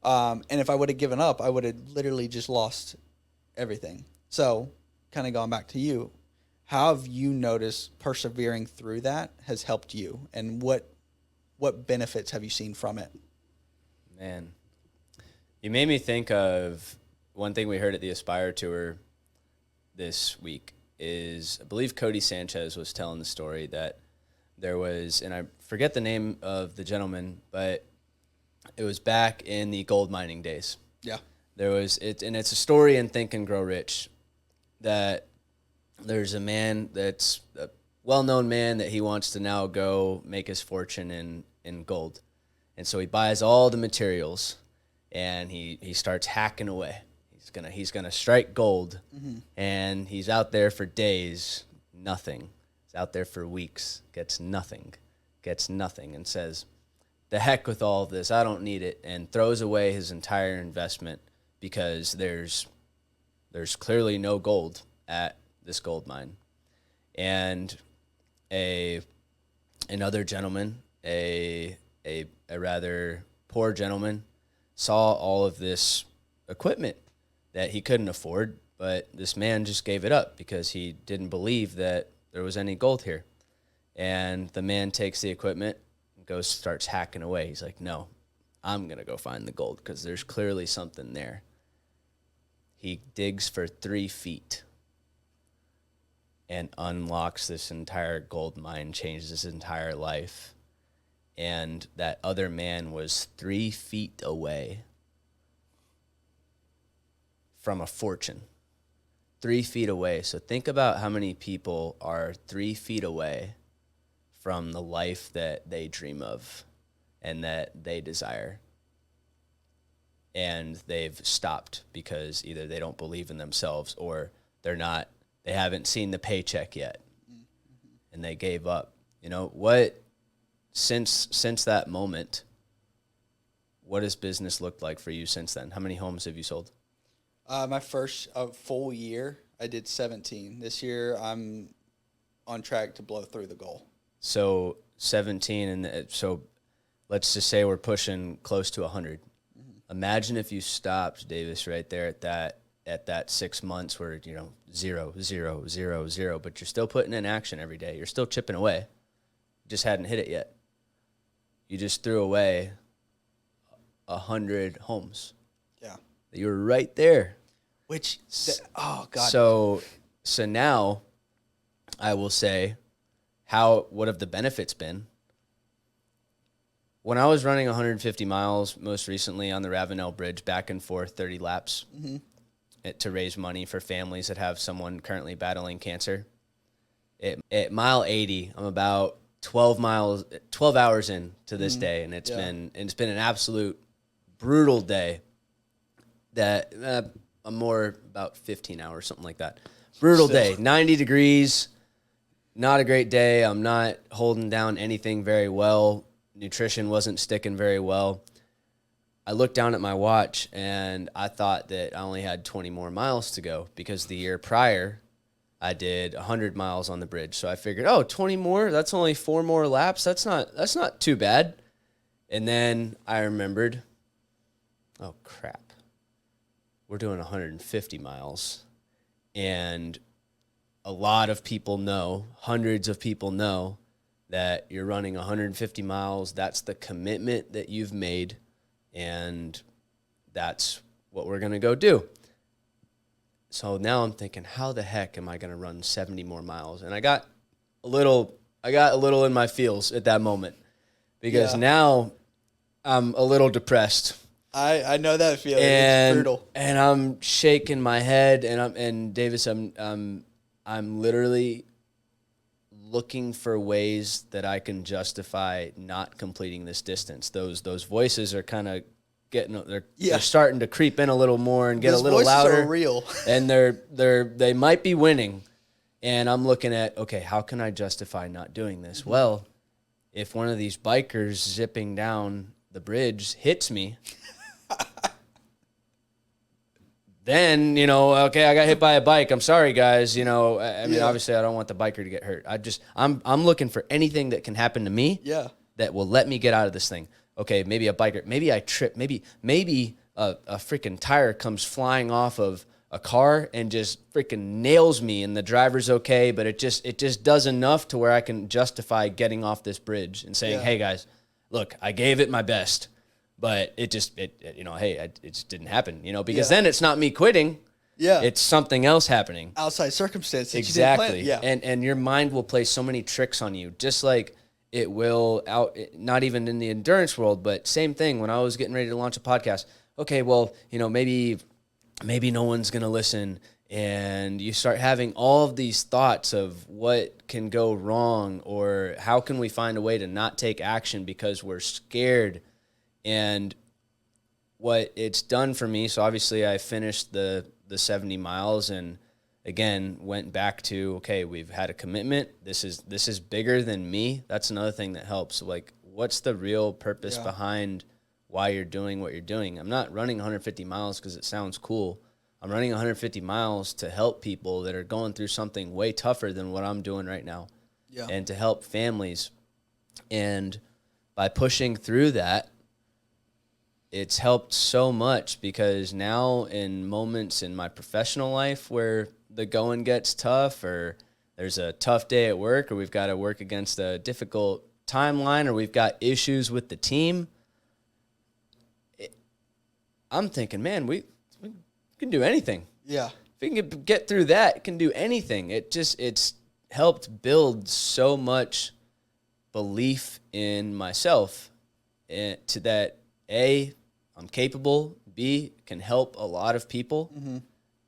And if I would have given up, I would have literally just lost everything. So kind of going back to you, how have you noticed persevering through that has helped you, and what benefits have you seen from it? Man, you made me think of one thing we heard at the Aspire Tour this week is, I believe Cody Sanchez was telling the story that there was, and I forget the name of the gentleman, but it was back in the gold mining days. Yeah. There was, and it's a story in Think and Grow Rich, that there's a man that's a well-known man that he wants to now go make his fortune in gold. And so he buys all the materials and he starts hacking away. He's gonna strike gold. Mm-hmm. And he's out there for days, nothing. He's out there for weeks, gets nothing, and says, the heck with all of this, I don't need it, and throws away his entire investment because there's clearly no gold at this gold mine. And another gentleman, a rather poor gentleman, saw all of this equipment that he couldn't afford, but this man just gave it up because he didn't believe that there was any gold here. And the man takes the equipment and starts hacking away. He's like, no, I'm going to go find the gold because there's clearly something there. He digs for 3 feet and unlocks this entire gold mine, changes his entire life. And that other man was 3 feet away from a fortune. 3 feet away. So think about how many people are 3 feet away from the life that they dream of and that they desire. And they've stopped because either they don't believe in themselves or they haven't seen the paycheck yet. And they gave up. Since that moment, what has business looked like for you since then? How many homes have you sold? My first full year, I did 17. This year, I'm on track to blow through the goal. So 17, and so let's just say we're pushing close to 100. Mm-hmm. Imagine if you stopped, Davis, right there at at that 6 months where, 0, 0, 0, 0, but you're still putting in action every day. You're still chipping away. You just hadn't hit it yet. You just threw away 100 homes. Yeah. You were right there. Oh God. So now I will say what have the benefits been? When I was running 150 miles most recently on the Ravenel Bridge, back and forth, 30 laps to raise money for families that have someone currently battling cancer. At mile 80, I'm about 12 hours in to this day, and it's been an absolute brutal day. That I'm more about 15 hours, something like that. Brutal day, 90 degrees, not a great day. I'm not holding down anything very well. Nutrition wasn't sticking very well. I looked down at my watch, and I thought that I only had 20 more miles to go because the year prior, I did 100 miles on the bridge. So I figured, 20 more? That's only 4 more laps. That's not too bad. And then I remembered, oh, crap. We're doing 150 miles. And a lot of people know, hundreds of people know, that you're running 150 miles. That's the commitment that you've made, and that's what we're going to go do. So now I'm thinking, how the heck am I going to run 70 more miles? And I got a little in my feels at that moment because now I'm a little depressed. I know that feeling. It's brutal. And I'm shaking my head, and Davis, I'm literally looking for ways that I can justify not completing this distance. Those voices are kind of they're starting to creep in a little more and get a little louder. Those voices are real. And they might be winning. And I'm looking at, okay, how can I justify not doing this? Mm-hmm. Well, if one of these bikers zipping down the bridge hits me, then, okay, I got hit by a bike. I'm sorry, guys. I mean, obviously I don't want the biker to get hurt. I'm looking for anything that can happen to me that will let me get out of this thing. Okay, maybe a biker, maybe I trip, maybe a freaking tire comes flying off of a car and just freaking nails me and the driver's okay, but it just does enough to where I can justify getting off this bridge and saying, hey guys, look, I gave it my best. But it just didn't happen, because then it's not me quitting. Yeah. It's something else happening. Outside circumstances. Exactly. And your mind will play so many tricks on you, just like it will not even in the endurance world, but same thing when I was getting ready to launch a podcast. Okay, well, maybe no one's going to listen. And you start having all of these thoughts of what can go wrong or how can we find a way to not take action because we're scared. And what it's done for me, so obviously I finished the 70 miles and again went back to, okay, we've had a commitment. This is bigger than me. That's another thing that helps. Like, what's the real purpose behind why you're doing what you're doing? I'm not running 150 miles because it sounds cool. I'm running 150 miles to help people that are going through something way tougher than what I'm doing right now. Yeah. And to help families. And by pushing through that, it's helped so much because now in moments in my professional life where the going gets tough or there's a tough day at work or we've got to work against a difficult timeline or we've got issues with the team, I'm thinking, man, we can do anything. Yeah. If we can get through that, it can do anything. It's helped build so much belief in myself and to that, A, I'm capable, B, can help a lot of people. Mm-hmm.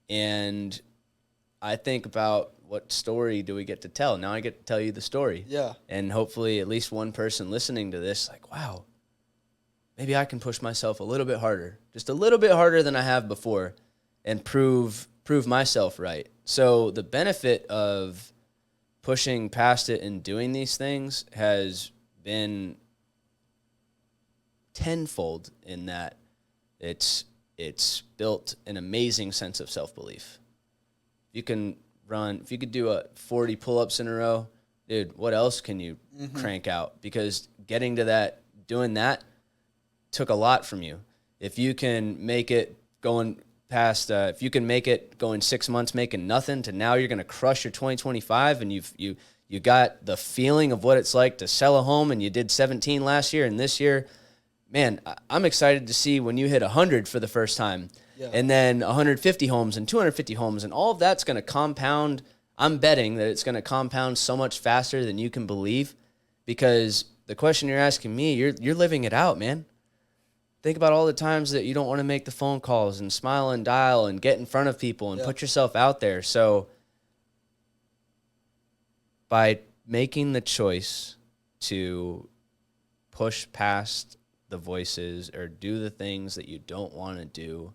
And I think about what story do we get to tell? Now I get to tell you the story. Yeah. And hopefully at least one person listening to this, like, wow, maybe I can push myself a little bit harder, just a little bit harder than I have before and prove myself right. So the benefit of pushing past it and doing these things has been tenfold in that it's built an amazing sense of self-belief. If you could do 40 pull-ups in a row, dude, what else can you crank out? Because getting to that, doing that took a lot from you. If you can make it going past, if you can make it going 6 months making nothing to now you're going to crush your 2025 and you got the feeling of what it's like to sell a home and you did 17 last year and this year, man, I'm excited to see when you hit 100 for the first time and then 150 homes and 250 homes and all of that's going to compound. I'm betting that it's going to compound so much faster than you can believe because the question you're asking me, you're living it out, man. Think about all the times that you don't want to make the phone calls and smile and dial and get in front of people and put yourself out there. So by making the choice to push past the voices or do the things that you don't want to do,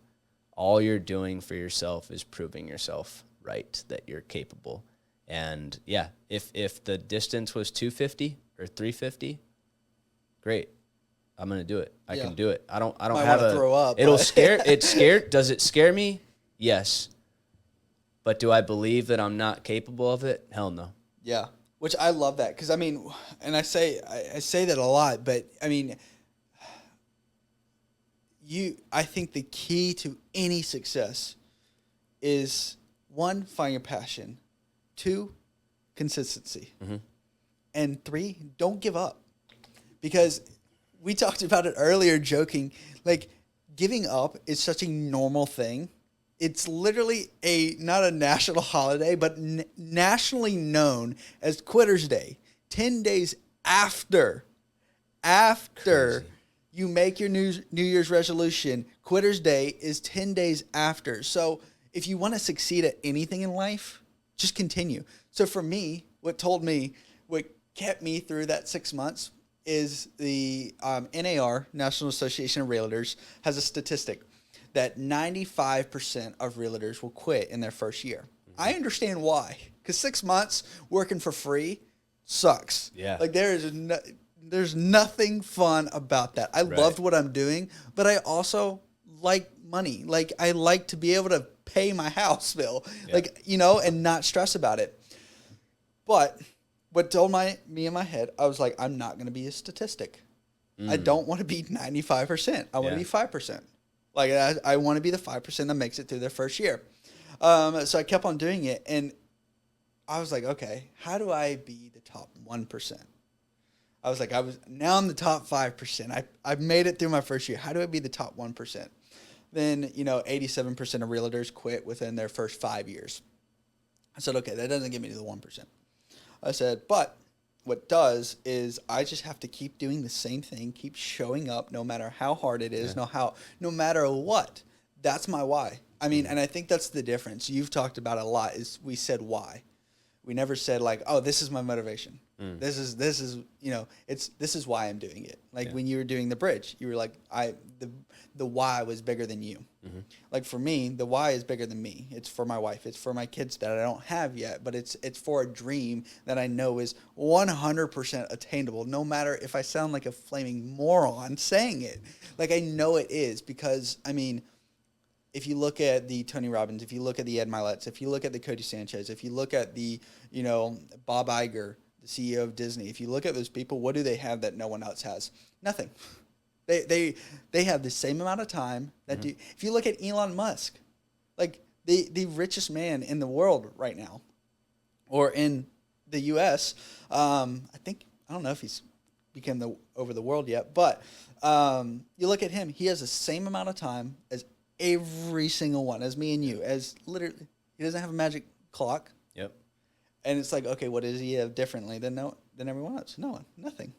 all you're doing for yourself is proving yourself right, that you're capable. And yeah, if the distance was 250 or 350, great. I'm going to do it. I can do it. I don't Might have wanna throw up, it'll but- scare, it's scared. Does it scare me? Yes. But do I believe that I'm not capable of it? Hell no. Yeah, which I love that because I mean, and I say that a lot, but I mean, I think the key to any success is 1, find your passion, 2, consistency, and 3, don't give up, because we talked about it earlier, joking, like giving up is such a normal thing. It's literally not a national holiday, but nationally known as Quitter's Day. 10 days after Crazy. you make your New Year's resolution, Quitter's Day is 10 days after. So if you want to succeed at anything in life, just continue. So for me, what kept me through that 6 months is the NAR, National Association of Realtors, has a statistic that 95% of realtors will quit in their first year. I understand why, because 6 months working for free sucks. Yeah. Like there's nothing fun about that. I loved what I'm doing, but I also like money. Like I like to be able to pay my house bill, and not stress about it. But what told me in my head, I was like, I'm not going to be a statistic. I don't want to be 95%. I want to be 5%. Like I want to be the 5% that makes it through their first year. So I kept on doing it, and I was like, okay, how do I be the top 1%? I was like, now I'm the top 5%. I've made it through my first year. How do I be the top 1%? Then 87% of realtors quit within their first 5 years. I said, okay, that doesn't get me to the 1%. I said, but what does is I just have to keep doing the same thing, keep showing up no matter how hard it is, no matter what. That's my why. I mean, and I think that's the difference. You've talked about it a lot is we said why. We never said like, oh, this is my motivation. This is this is why I'm doing it. Like when you were doing the bridge, you were like, the why was bigger than you. Like for me, the why is bigger than me. It's for my wife. It's for my kids that I don't have yet, but it's for a dream that I know is 100% attainable. No matter if I sound like a flaming moron saying it, like I know it is, because I mean, if you look at the Tony Robbins, if you look at the Ed Milet's, if you look at the Cody Sanchez, if you look at the Bob Iger, the CEO of Disney, if you look at those people, what do they have that no one else has? Nothing. They have the same amount of time that if you look at Elon Musk, like the richest man in the world right now, or in the U.S., I don't know if he's become over the world yet, but you look at him, he has the same amount of time as every single one, as me and you, as literally, he doesn't have a magic clock. Yep. And it's like, okay, what does he have differently than everyone else? Nothing.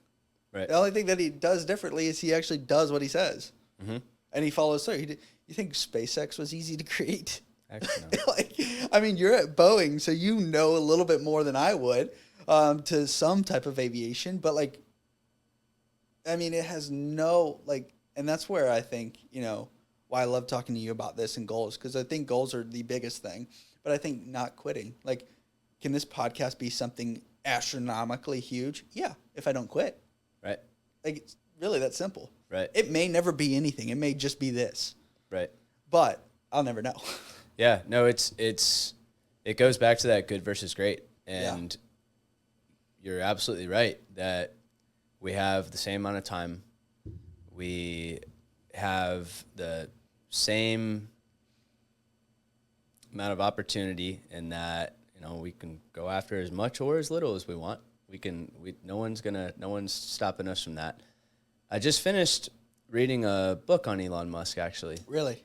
Right. The only thing that he does differently is he actually does what he says, and he follows through. You think SpaceX was easy to create? Actually, no. I mean, you're at Boeing, so you know a little bit more than I would to some type of aviation, but like, I mean, it has no and that's where I think why I love talking to you about this and goals, because I think goals are the biggest thing, but I think not quitting. Like, can this podcast be something astronomically huge? Yeah, if I don't quit. Right. Like, it's really that simple. Right. It may never be anything. It may just be this. Right. But I'll never know. Yeah. No, it goes back to that good versus great. And you're absolutely right that we have the same amount of time. We have the same amount of opportunity in that, we can go after as much or as little as we want. No one's stopping us from that. I just finished reading a book on Elon Musk, actually. Really?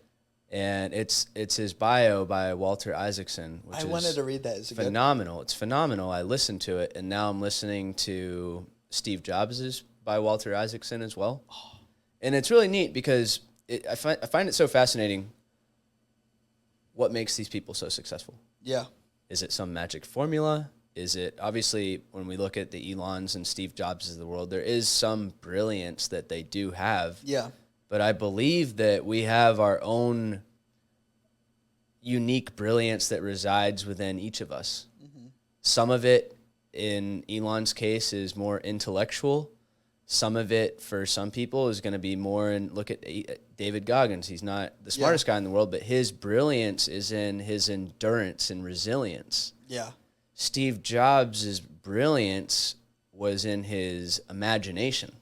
And it's his bio by Walter Isaacson, which I wanted to read that. Is it phenomenal. It's phenomenal. I listened to it, and now I'm listening to Steve Jobs' by Walter Isaacson as well. Oh. And it's really neat because I find it so fascinating what makes these people so successful. Yeah. Is it some magic formula? Is it, obviously, when we look at the Elons and Steve Jobs of the world, there is some brilliance that they do have. Yeah. But I believe that we have our own unique brilliance that resides within each of us. Mm-hmm. Some of it, in Elon's case, is more intellectual. Some of it, for some people, is going to be more in, look at David Goggins. He's not the smartest guy in the world, but his brilliance is in his endurance and resilience. Yeah. Steve Jobs' brilliance was in his imagination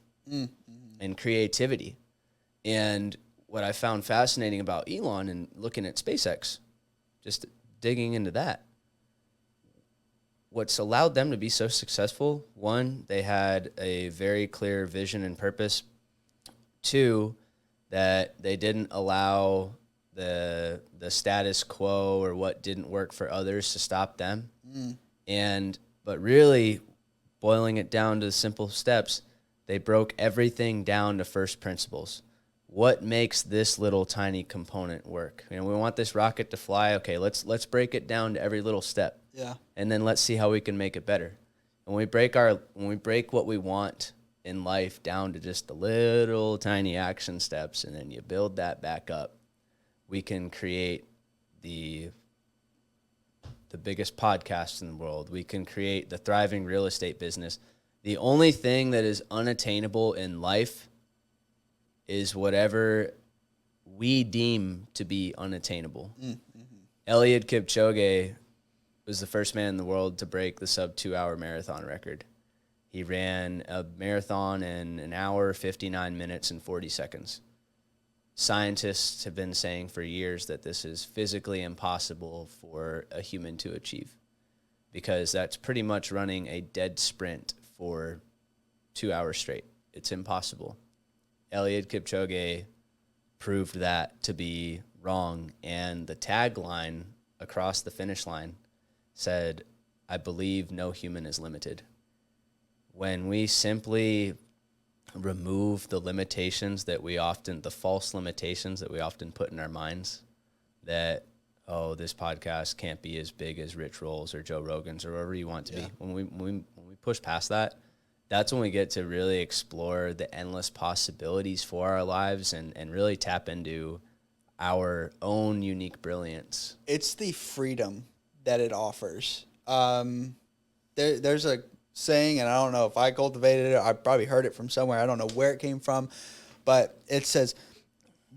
and creativity. And what I found fascinating about Elon and looking at SpaceX, just digging into that, what's allowed them to be so successful, one, they had a very clear vision and purpose. Two, that they didn't allow the status quo or what didn't work for others to stop them. But really, boiling it down to the simple steps, they broke everything down to first principles. What makes this little tiny component work? We want this rocket to fly. Okay, let's break it down to every little step. Yeah. And then let's see how we can make it better. And when we break what we want in life down to just the little tiny action steps, and then you build that back up, we can create the biggest podcast in the world. We can create the thriving real estate business. The only thing that is unattainable in life is whatever we deem to be unattainable. Eliud Kipchoge was the first man in the world to break the sub 2 hour marathon record. He ran a marathon in 1 hour, 59 minutes, and 40 seconds. Scientists have been saying for years that this is physically impossible for a human to achieve, because that's pretty much running a dead sprint for 2 hours straight. It's impossible. Eliud Kipchoge proved that to be wrong, and the tagline across the finish line said, "I believe no human is limited." When we simply remove the limitations that the false limitations that we often put in our minds, that, oh, this podcast can't be as big as Rich Roll's or Joe Rogan's or wherever you want to be. When we push past that, that's when we get to really explore the endless possibilities for our lives and really tap into our own unique brilliance. It's the freedom that it offers. There's a saying, and I don't know if I cultivated it, I probably heard it from somewhere, I don't know where it came from, but it says,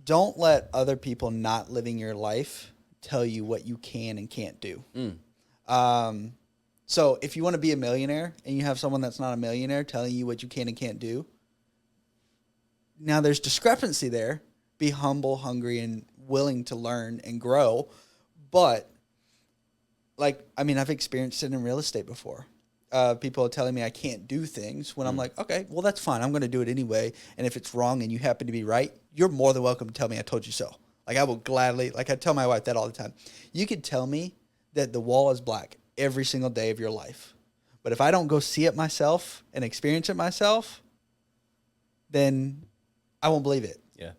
don't let other people not living your life tell you what you can and can't do. So if you want to be a millionaire and you have someone that's not a millionaire telling you what you can and can't do, now there's discrepancy there. Be humble, hungry, and willing to learn and grow. But I've experienced it in real estate before. People are telling me I can't do things when I'm like, okay, well, that's fine. I'm going to do it anyway. And if it's wrong and you happen to be right, you're more than welcome to tell me I told you so. I will gladly, I tell my wife that all the time. You could tell me that the wall is black every single day of your life. But if I don't go see it myself and experience it myself, then I won't believe it. Yeah.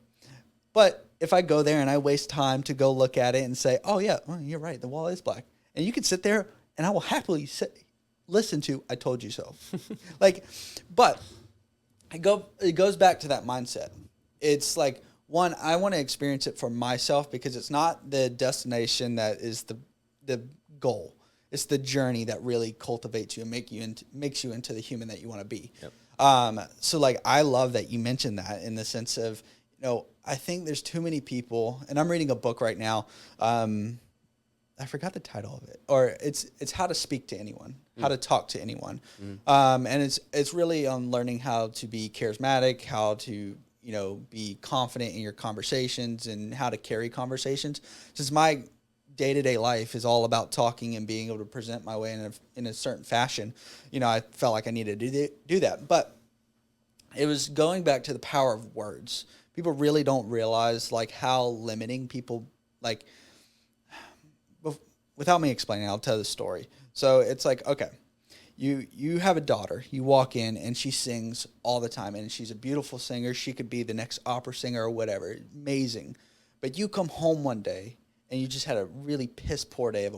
But if I go there and I waste time to go look at it and say, oh, yeah, well, you're right, the wall is black. And you can sit there and I will happily listen to, I told you so. But it goes back to that mindset. It's like, one, I want to experience it for myself, because it's not the destination that is the goal. It's the journey that really cultivates you and makes you into the human that you want to be. Yep. So I love that you mentioned that, in the sense of, I think there's too many people, and I'm reading a book right now. I forgot the title of it, or it's How to Speak to Anyone, How to Talk to Anyone. And it's really on learning how to be charismatic, how to, be confident in your conversations and how to carry conversations. Since my day-to-day life is all about talking and being able to present my way in a certain fashion, I felt like I needed to do that. But it was going back to the power of words. People really don't realize like how limiting people like. Without me explaining, I'll tell the story. So it's like, okay, you have a daughter. You walk in and she sings all the time, and she's a beautiful singer. She could be the next opera singer or whatever. Amazing. But you come home one day and you just had a really piss poor day of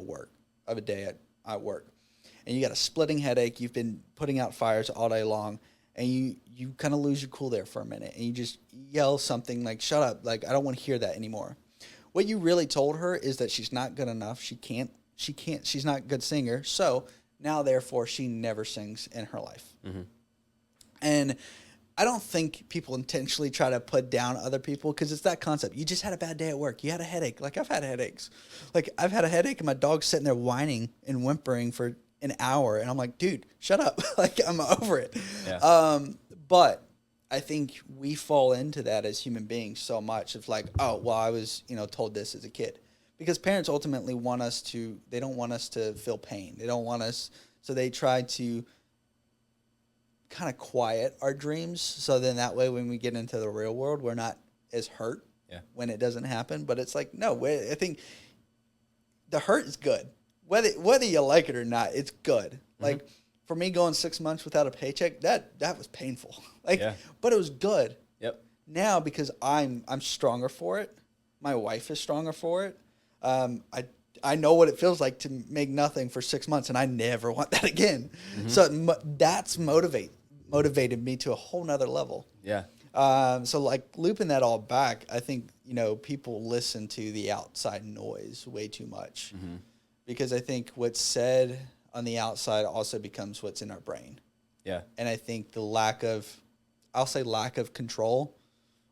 a day at work. And you got a splitting headache. You've been putting out fires all day long, and you kind of lose your cool there for a minute, and you just yell something like, shut up. Like, I don't want to hear that anymore. What you really told her is that she's not good enough. She's not a good singer. So now, therefore, she never sings in her life. Mm-hmm. And I don't think people intentionally try to put down other people, because it's that concept. You just had a bad day at work. You had a headache. Like, I've had headaches. Like, I've had a headache and my dog's sitting there whining and whimpering for an hour. And I'm like, dude, shut up. Like, I'm over it. Yeah. But I think we fall into that as human beings so much of like, oh, well, I was, told this as a kid. Because parents ultimately they don't want us to feel pain. They don't want us, so they try to kind of quiet our dreams. So then that way when we get into the real world, we're not as hurt when it doesn't happen. But it's like, no, I think the hurt is good. Whether you like it or not, it's good. Mm-hmm. Like, for me, going 6 months without a paycheck, that was painful. But it was good. Yep. Now, because I'm stronger for it, my wife is stronger for it. I know what it feels like to make nothing for 6 months, and I never want that again. Mm-hmm. So that's motivated me to a whole nother level. Yeah. So like looping that all back, I think people listen to the outside noise way too much, mm-hmm. because I think what's said on the outside also becomes what's in our brain. Yeah. And I think the lack of control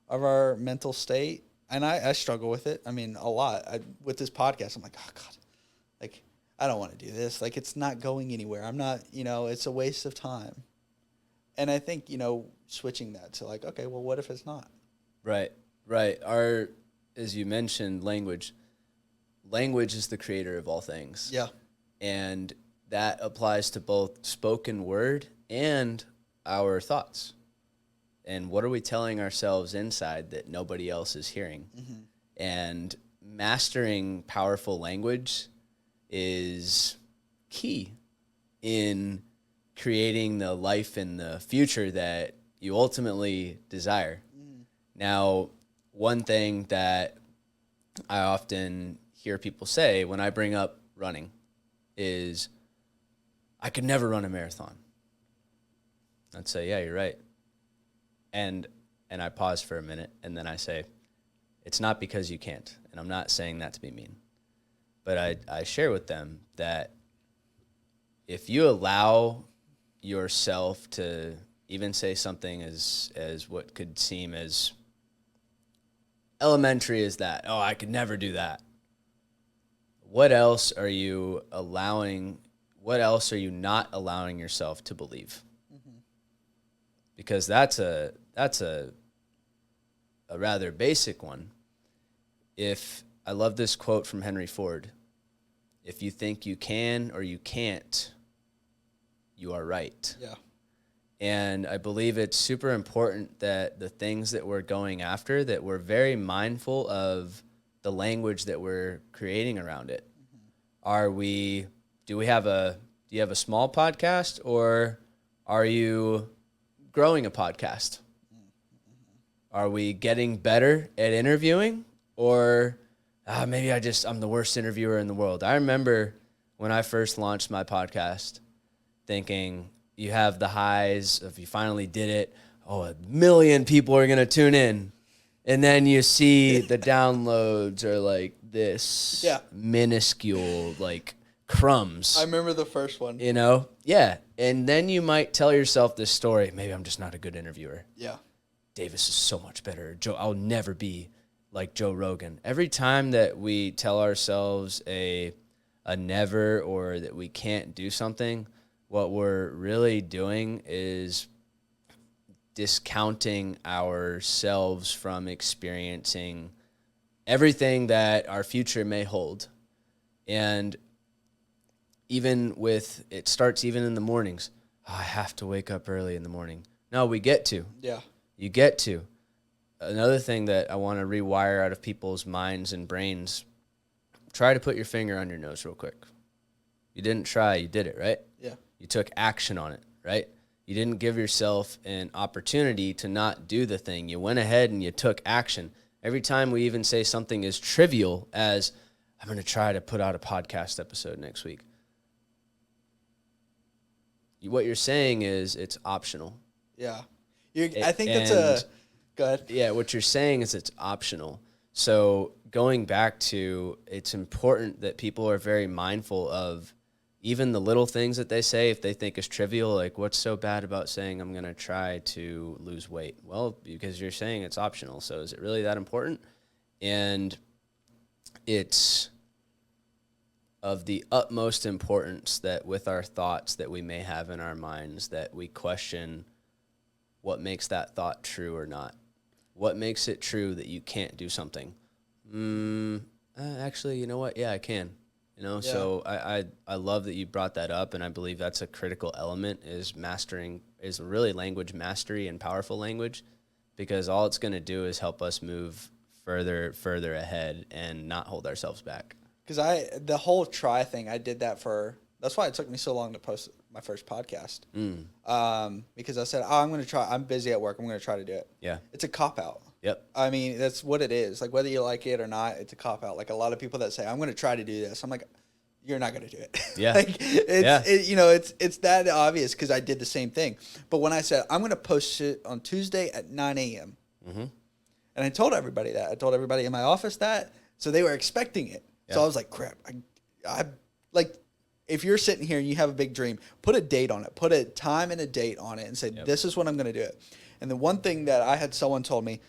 of our mental state, and I struggle with it. I mean, a lot. With this podcast, I'm like, oh, God, like, I don't want to do this. Like, it's not going anywhere. I'm not, it's a waste of time. And I think, switching that to like, okay, well, what if it's not? Right. As you mentioned, language is the creator of all things. Yeah. And that applies to both spoken word and our thoughts. And what are we telling ourselves inside that nobody else is hearing? Mm-hmm. And mastering powerful language is key in creating the life and the future that you ultimately desire. Mm. Now, one thing that I often hear people say when I bring up running is, I could never run a marathon. I'd say, yeah, you're right. And I pause for a minute, and then I say, it's not because you can't. And I'm not saying that to be mean. But I share with them that if you allow yourself to even say something as what could seem as elementary as that, oh, I could never do that. What else are you not allowing yourself to believe? Mm-hmm. Because that's a rather basic one. I love this quote from Henry Ford. If you think you can or you can't, you are right. Yeah. And I believe it's super important that the things that we're going after, that we're very mindful of the language that we're creating around it. Mm-hmm. Do you have a small podcast, or are you growing a podcast? Mm-hmm. Are we getting better at interviewing, or maybe I'm the worst interviewer in the world? I remember when I first launched my podcast thinking, you have the highs of you finally did it. Oh, 1 million people are going to tune in. And then you see the downloads are like this minuscule, like crumbs. I remember the first one. Yeah. And then you might tell yourself this story. Maybe I'm just not a good interviewer. Yeah. Davis is so much better. I'll never be like Joe Rogan. Every time that we tell ourselves a never, or that we can't do something, what we're really doing is discounting ourselves from experiencing everything that our future may hold. And even with, it starts even in the mornings. Oh, I have to wake up early in the morning. No, we get to. Yeah. You get to. Another thing that I want to rewire out of people's minds and brains, try to put your finger on your nose real quick. You didn't try, you did it, right? Yeah. You took action on it, right? You didn't give yourself an opportunity to not do the thing. You went ahead and you took action. Every time we even say something as trivial as, I'm going to try to put out a podcast episode next week. What you're saying is it's optional. Yeah. I think that's go ahead. Yeah, what you're saying is it's optional. So going back to, it's important that people are very mindful of even the little things that they say, if they think is trivial, like what's so bad about saying I'm going to try to lose weight? Well, because you're saying it's optional. So is it really that important? And it's of the utmost importance that with our thoughts that we may have in our minds, that we question what makes that thought true or not. What makes it true that you can't do something? Actually, you know what? Yeah, I can. You know, yeah. So I love that you brought that up, and I believe that's a critical element is really language mastery and powerful language, because all it's going to do is help us move further ahead and not hold ourselves back. Because the whole try thing, I did that that's why it took me so long to post my first podcast. Because I said, I'm going to try, I'm busy at work, I'm going to try to do it. Yeah. It's a cop-out. Yep. I mean, that's what it is. Like, whether you like it or not, it's a cop-out. Like, a lot of people that say, I'm going to try to do this. I'm like, you're not going to do it. Yeah. Like, it's that obvious, because I did the same thing. But when I said, I'm going to post it on Tuesday at 9 a.m., and I told everybody that. I told everybody in my office that, so they were expecting it. Yeah. So I was like, crap. I like, if you're sitting here and you have a big dream, put a date on it. Put a time and a date on it and say, this is when I'm going to do it. And the one thing that I had someone told me,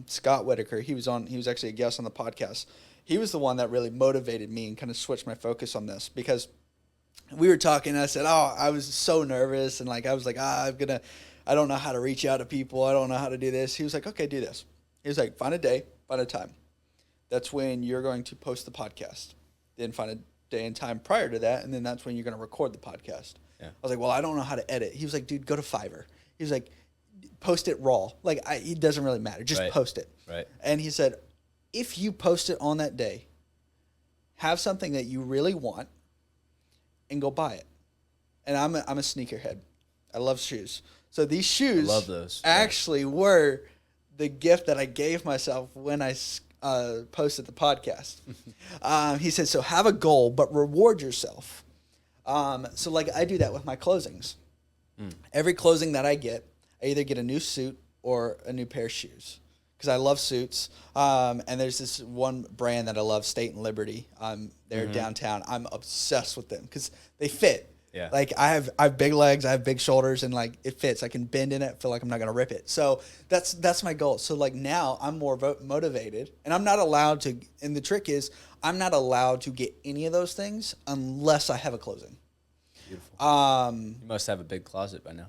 Scott Whitaker, he was actually a guest on the podcast. He was the one that really motivated me and kind of switched my focus on this, because we were talking and I said, I was so nervous. And like, I was like, I don't know how to reach out to people. I don't know how to do this. He was like, okay, do this. He was like, find a day, find a time. That's when you're going to post the podcast. Then find a day and time prior to that, and then that's when you're going to record the podcast. Yeah. I was like, well, I don't know how to edit. He was like, dude, go to Fiverr. He was like, post it raw. Like, it doesn't really matter. Just post it. Right. And he said, if you post it on that day, have something that you really want and go buy it. And I'm a sneakerhead. I love shoes. So these shoes I love those. Actually were the gift that I gave myself when I posted the podcast. He said, so have a goal, but reward yourself. So like I do that with my closings. Every closing that I get, I either get a new suit or a new pair of shoes, because I love suits. And there's this one brand that I love, State and Liberty. They're downtown. I'm obsessed with them because they fit. Yeah. Like I have big legs, I have big shoulders, and like it fits. I can bend in it, feel like I'm not gonna rip it. So that's my goal. So like now I'm more motivated, and I'm not allowed to. And the trick is I'm not allowed to get any of those things unless I have a closing. Beautiful. You must have a big closet by now.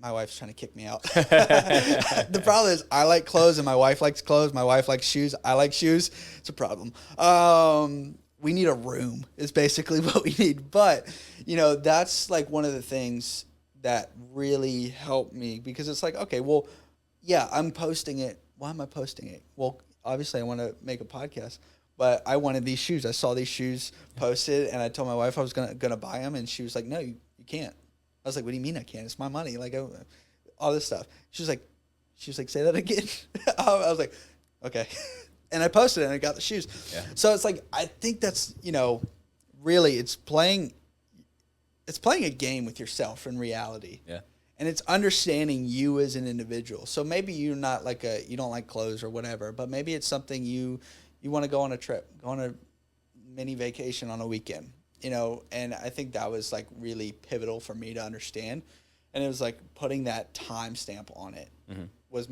My wife's trying to kick me out. The problem is I like clothes and my wife likes clothes. My wife likes shoes. I like shoes. It's a problem. We need a room is basically what we need. But, that's like one of the things that really helped me, because it's like, okay, well, yeah, I'm posting it. Why am I posting it? Well, obviously I want to make a podcast, but I wanted these shoes. I saw these shoes posted and I told my wife I was going to buy them, and she was like, no, you can't. I was like, what do you mean I can't? It's my money. Like, all this stuff. She was like, say that again. I was like, okay. And I posted it and I got the shoes. Yeah. So it's like, I think that's, really it's playing a game with yourself in reality. Yeah. And it's understanding you as an individual. So maybe you're not like you don't like clothes or whatever, but maybe it's something you want to go on a trip, go on a mini vacation on a weekend. And I think that was like really pivotal for me to understand. And it was like putting that time stamp on it was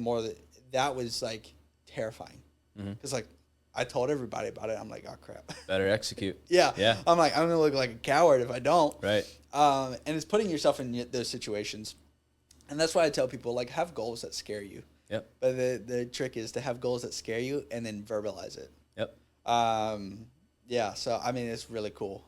that was like terrifying. Because like I told everybody about it. I'm like, oh crap. Better execute. Yeah. I'm like, I'm going to look like a coward if I don't. Right. And it's putting yourself in those situations. And that's why I tell people, like, have goals that scare you. Yep. But the trick is to have goals that scare you and then verbalize it. Yep. Yeah, so I mean, it's really cool.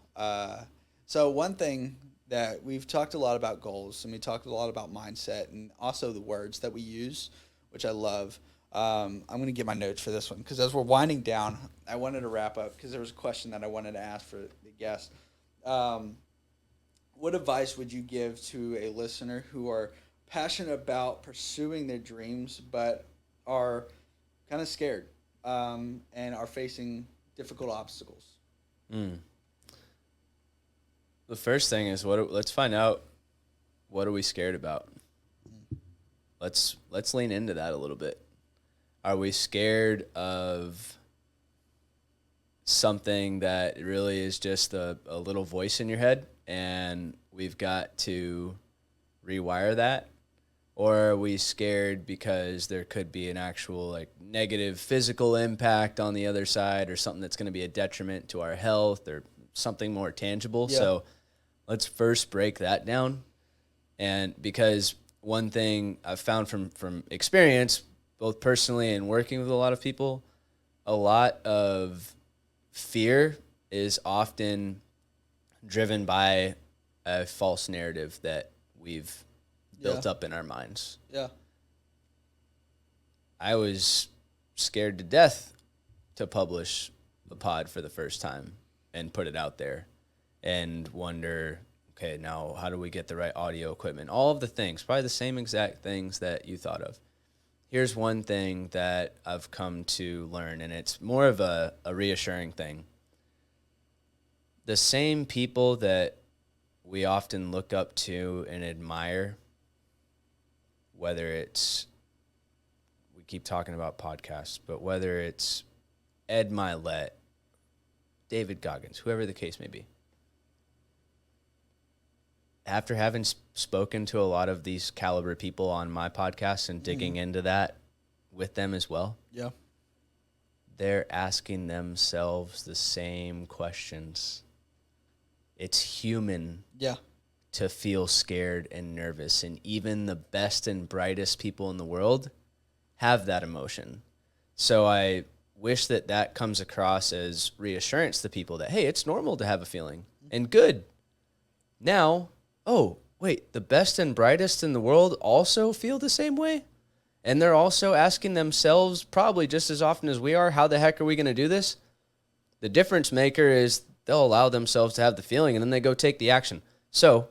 So one thing that we've talked a lot about goals, and we talked a lot about mindset, and also the words that we use, which I love. I'm going to get my notes for this one because as we're winding down, I wanted to wrap up because there was a question that I wanted to ask for the guest. What advice would you give to a listener who are passionate about pursuing their dreams but are kind of scared and are facing difficult obstacles? Mm. The first thing is let's find out what are we scared about. Let's lean into that a little bit. Are we scared of something that really is just a little voice in your head and we've got to rewire that? Or are we scared because there could be an actual like negative physical impact on the other side or something that's going to be a detriment to our health or something more tangible? Yeah. So let's first break that down. And because one thing I've found from experience, both personally and working with a lot of people, a lot of fear is often driven by a false narrative that we've built up in our minds. Yeah. I was scared to death to publish the pod for the first time and put it out there and wonder, okay, now how do we get the right audio equipment? All of the things, probably the same exact things that you thought of. Here's one thing that I've come to learn, and it's more of a reassuring thing. The same people that we often look up to and admire, whether it's, we keep talking about podcasts, but whether it's Ed Milet, David Goggins, whoever the case may be. After having spoken to a lot of these caliber people on my podcast and digging into that with them as well, yeah, they're asking themselves the same questions. It's human to feel scared and nervous, and even the best and brightest people in the world have that emotion. So I wish that comes across as reassurance to people that, hey, it's normal to have a feeling, and good. Now, oh, wait, the best and brightest in the world also feel the same way? And they're also asking themselves, probably just as often as we are, how the heck are we going to do this? The difference maker is they'll allow themselves to have the feeling, and then they go take the action. So,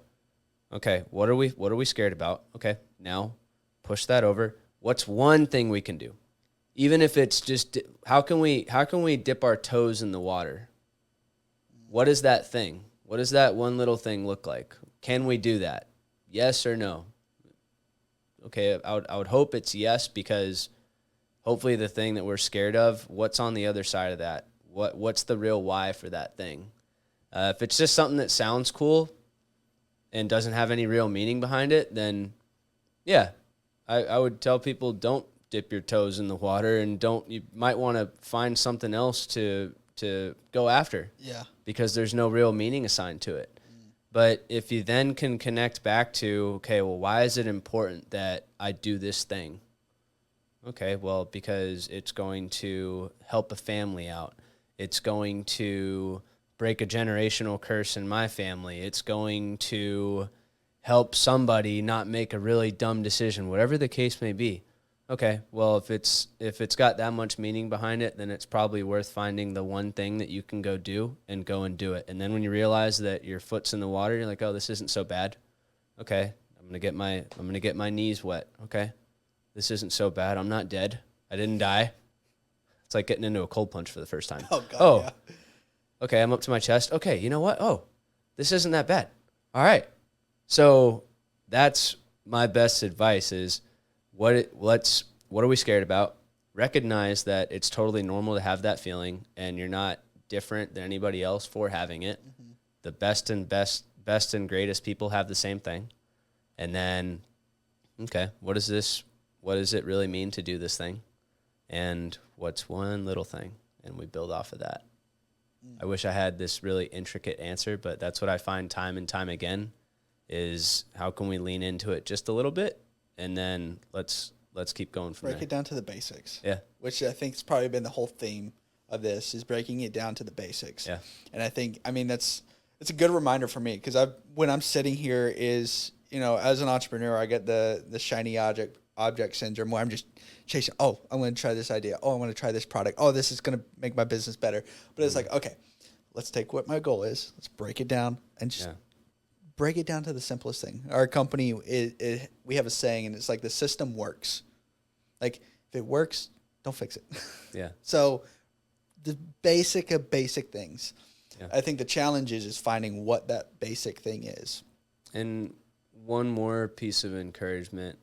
okay, what are we scared about? Okay, now push that over. What's one thing we can do? Even if it's just, how can we dip our toes in the water? What is that thing? What does that one little thing look like? Can we do that? Yes or no? Okay, I would hope it's yes, because hopefully the thing that we're scared of, what's on the other side of that? What's the real why for that thing? If it's just something that sounds cool and doesn't have any real meaning behind it, then yeah, I would tell people don't dip your toes in the water, and you might want to find something else to go after. Yeah. Because there's no real meaning assigned to it. But if you then can connect back to, okay, well, why is it important that I do this thing? Okay, well, because it's going to help a family out. It's going to break a generational curse in my family. It's going to help somebody not make a really dumb decision, whatever the case may be. Okay, well, if it's got that much meaning behind it, then it's probably worth finding the one thing that you can go do and do it. And then when you realize that your foot's in the water, you're like, oh, this isn't so bad. Okay, I'm gonna get my knees wet. Okay, this isn't so bad. I'm not dead. I didn't die. It's like getting into a cold plunge for the first time. Oh God. Yeah. Okay, I'm up to my chest. Okay, you know what? Oh, this isn't that bad. All right. So that's my best advice is, what are we scared about? Recognize that it's totally normal to have that feeling, and you're not different than anybody else for having it. Mm-hmm. The best and greatest people have the same thing. And then, okay, what does it really mean to do this thing? And what's one little thing? And we build off of that. I wish I had this really intricate answer, but that's what I find time and time again is how can we lean into it just a little bit, and then let's keep going from there. Break it down to the basics. Yeah. Which I think has probably been the whole theme of this is breaking it down to the basics. Yeah. And I think, I mean, it's a good reminder for me because when I'm sitting here is, you know, as an entrepreneur, I get the shiny object syndrome where I'm just chasing, oh, I'm going to try this idea. Oh, I want to try this product. Oh, this is going to make my business better. But it's like, okay, let's take what my goal is. Let's break it down and just break it down to the simplest thing. Our company, we have a saying, and it's like the system works. Like, if it works, don't fix it. Yeah. So the basic of basic things. Yeah. I think the challenge is finding what that basic thing is. And one more piece of encouragement.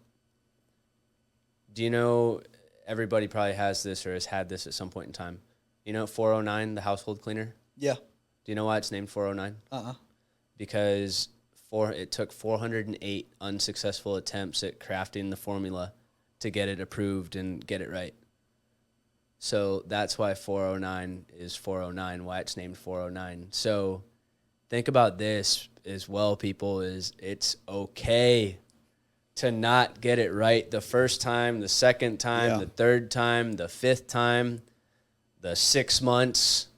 Do you know, everybody probably has this or has had this at some point in time. You know 409, the household cleaner? Yeah. Do you know why it's named 409? Because it took 408 unsuccessful attempts at crafting the formula to get it approved and get it right. So that's why 409 is 409, why it's named 409. So think about this as well, people, is it's okay to not get it right the first time, the second time, the third time, the fifth time, the 6 months.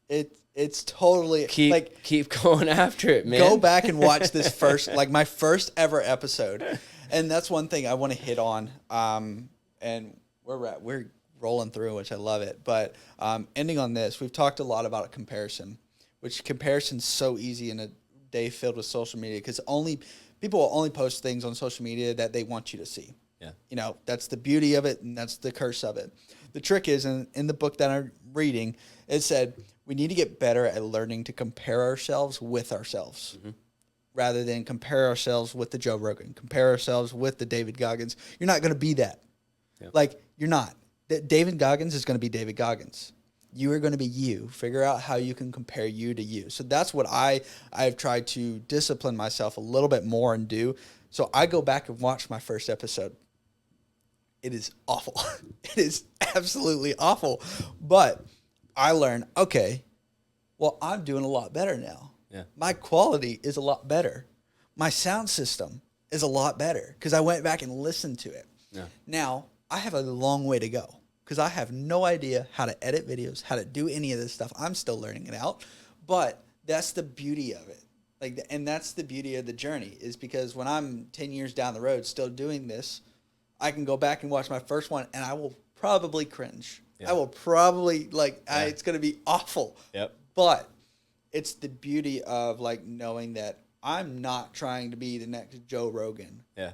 It's totally keep going after it, man. Go back and watch this first, like my first ever episode. And that's one thing I want to hit on. And we're rolling through, which I love it. But ending on this, we've talked a lot about comparison, which comparison's so easy in a day filled with social media because people will only post things on social media that they want you to see. Yeah. You know, that's the beauty of it, and that's the curse of it. The trick is, in the book that I'm reading, it said we need to get better at learning to compare ourselves with ourselves rather than compare ourselves with the Joe Rogan, compare ourselves with the David Goggins. You're not going to be that. Yep. Like, you're not. David Goggins is going to be David Goggins. You are going to be you. Figure out how you can compare you to you. So that's what I've tried to discipline myself a little bit more and do. So I go back and watch my first episode. It is awful. It is absolutely awful. But I learned, okay, well, I'm doing a lot better now. Yeah. My quality is a lot better. My sound system is a lot better because I went back and listened to it. Yeah. Now, I have a long way to go because I have no idea how to edit videos, how to do any of this stuff. I'm still learning it out, but that's the beauty of it. And that's the beauty of the journey is because when I'm 10 years down the road still doing this, I can go back and watch my first one and I will probably cringe. Yeah. I will probably it's going to be awful. Yep. But it's the beauty of knowing that I'm not trying to be the next Joe Rogan. Yeah.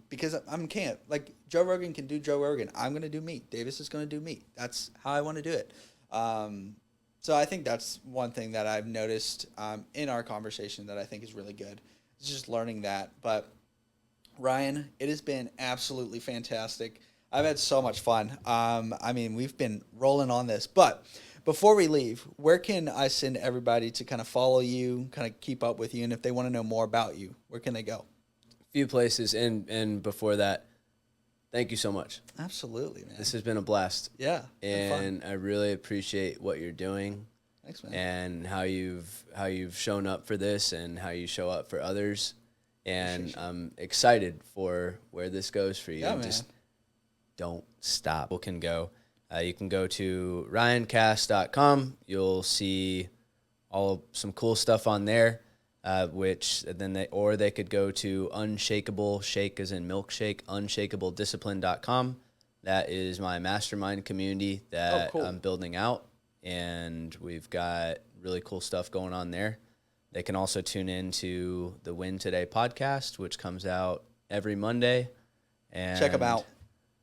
Because I can't. Joe Rogan can do Joe Rogan. I'm going to do me. Davis is going to do me. That's how I want to do it. So I think that's one thing that I've noticed in our conversation that I think is really good. It's just learning that. But Ryan, it has been absolutely fantastic. I've had so much fun. We've been rolling on this. But before we leave, where can I send everybody to kind of follow you, kind of keep up with you, and if they want to know more about you, where can they go? Few places, and before that, thank you so much. Absolutely, man. This has been a blast. Yeah, and I really appreciate what you're doing. Thanks, man. And how you've shown up for this, and how you show up for others. And I'm excited for where this goes for you. Yeah, man. Just don't stop. People can go. You can go to ryancast.com. You'll see some cool stuff on there. They could go to Unshakable, shake as in milkshake, unshakablediscipline.com. That is my mastermind community that I'm building out, and we've got really cool stuff going on there. They can also tune in to the Win Today podcast, which comes out every Monday. And check them out.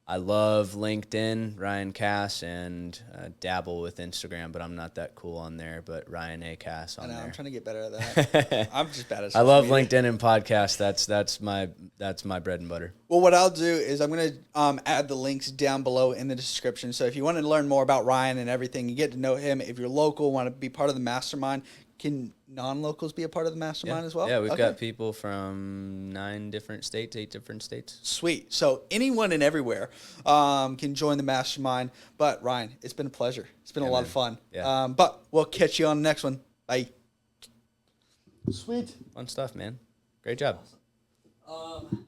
I love LinkedIn, Ryan Cass, and dabble with Instagram, but I'm not that cool on there. But Ryan A. Cass on there. I'm trying to get better at that. I'm just bad at I love LinkedIn and podcasts. That's my bread and butter. Well, what I'll do is I'm going to add the links down below in the description. So if you want to learn more about Ryan and everything, you get to know him. If you're local, want to be part of the mastermind, can non-locals be a part of the mastermind as well? Yeah, we've got people from 8 different states. Sweet. So anyone and everywhere can join the mastermind. But Ryan, it's been a pleasure. It's been a lot of fun. Yeah. But we'll catch you on the next one. Bye. Sweet. Fun stuff, man. Great job. Awesome.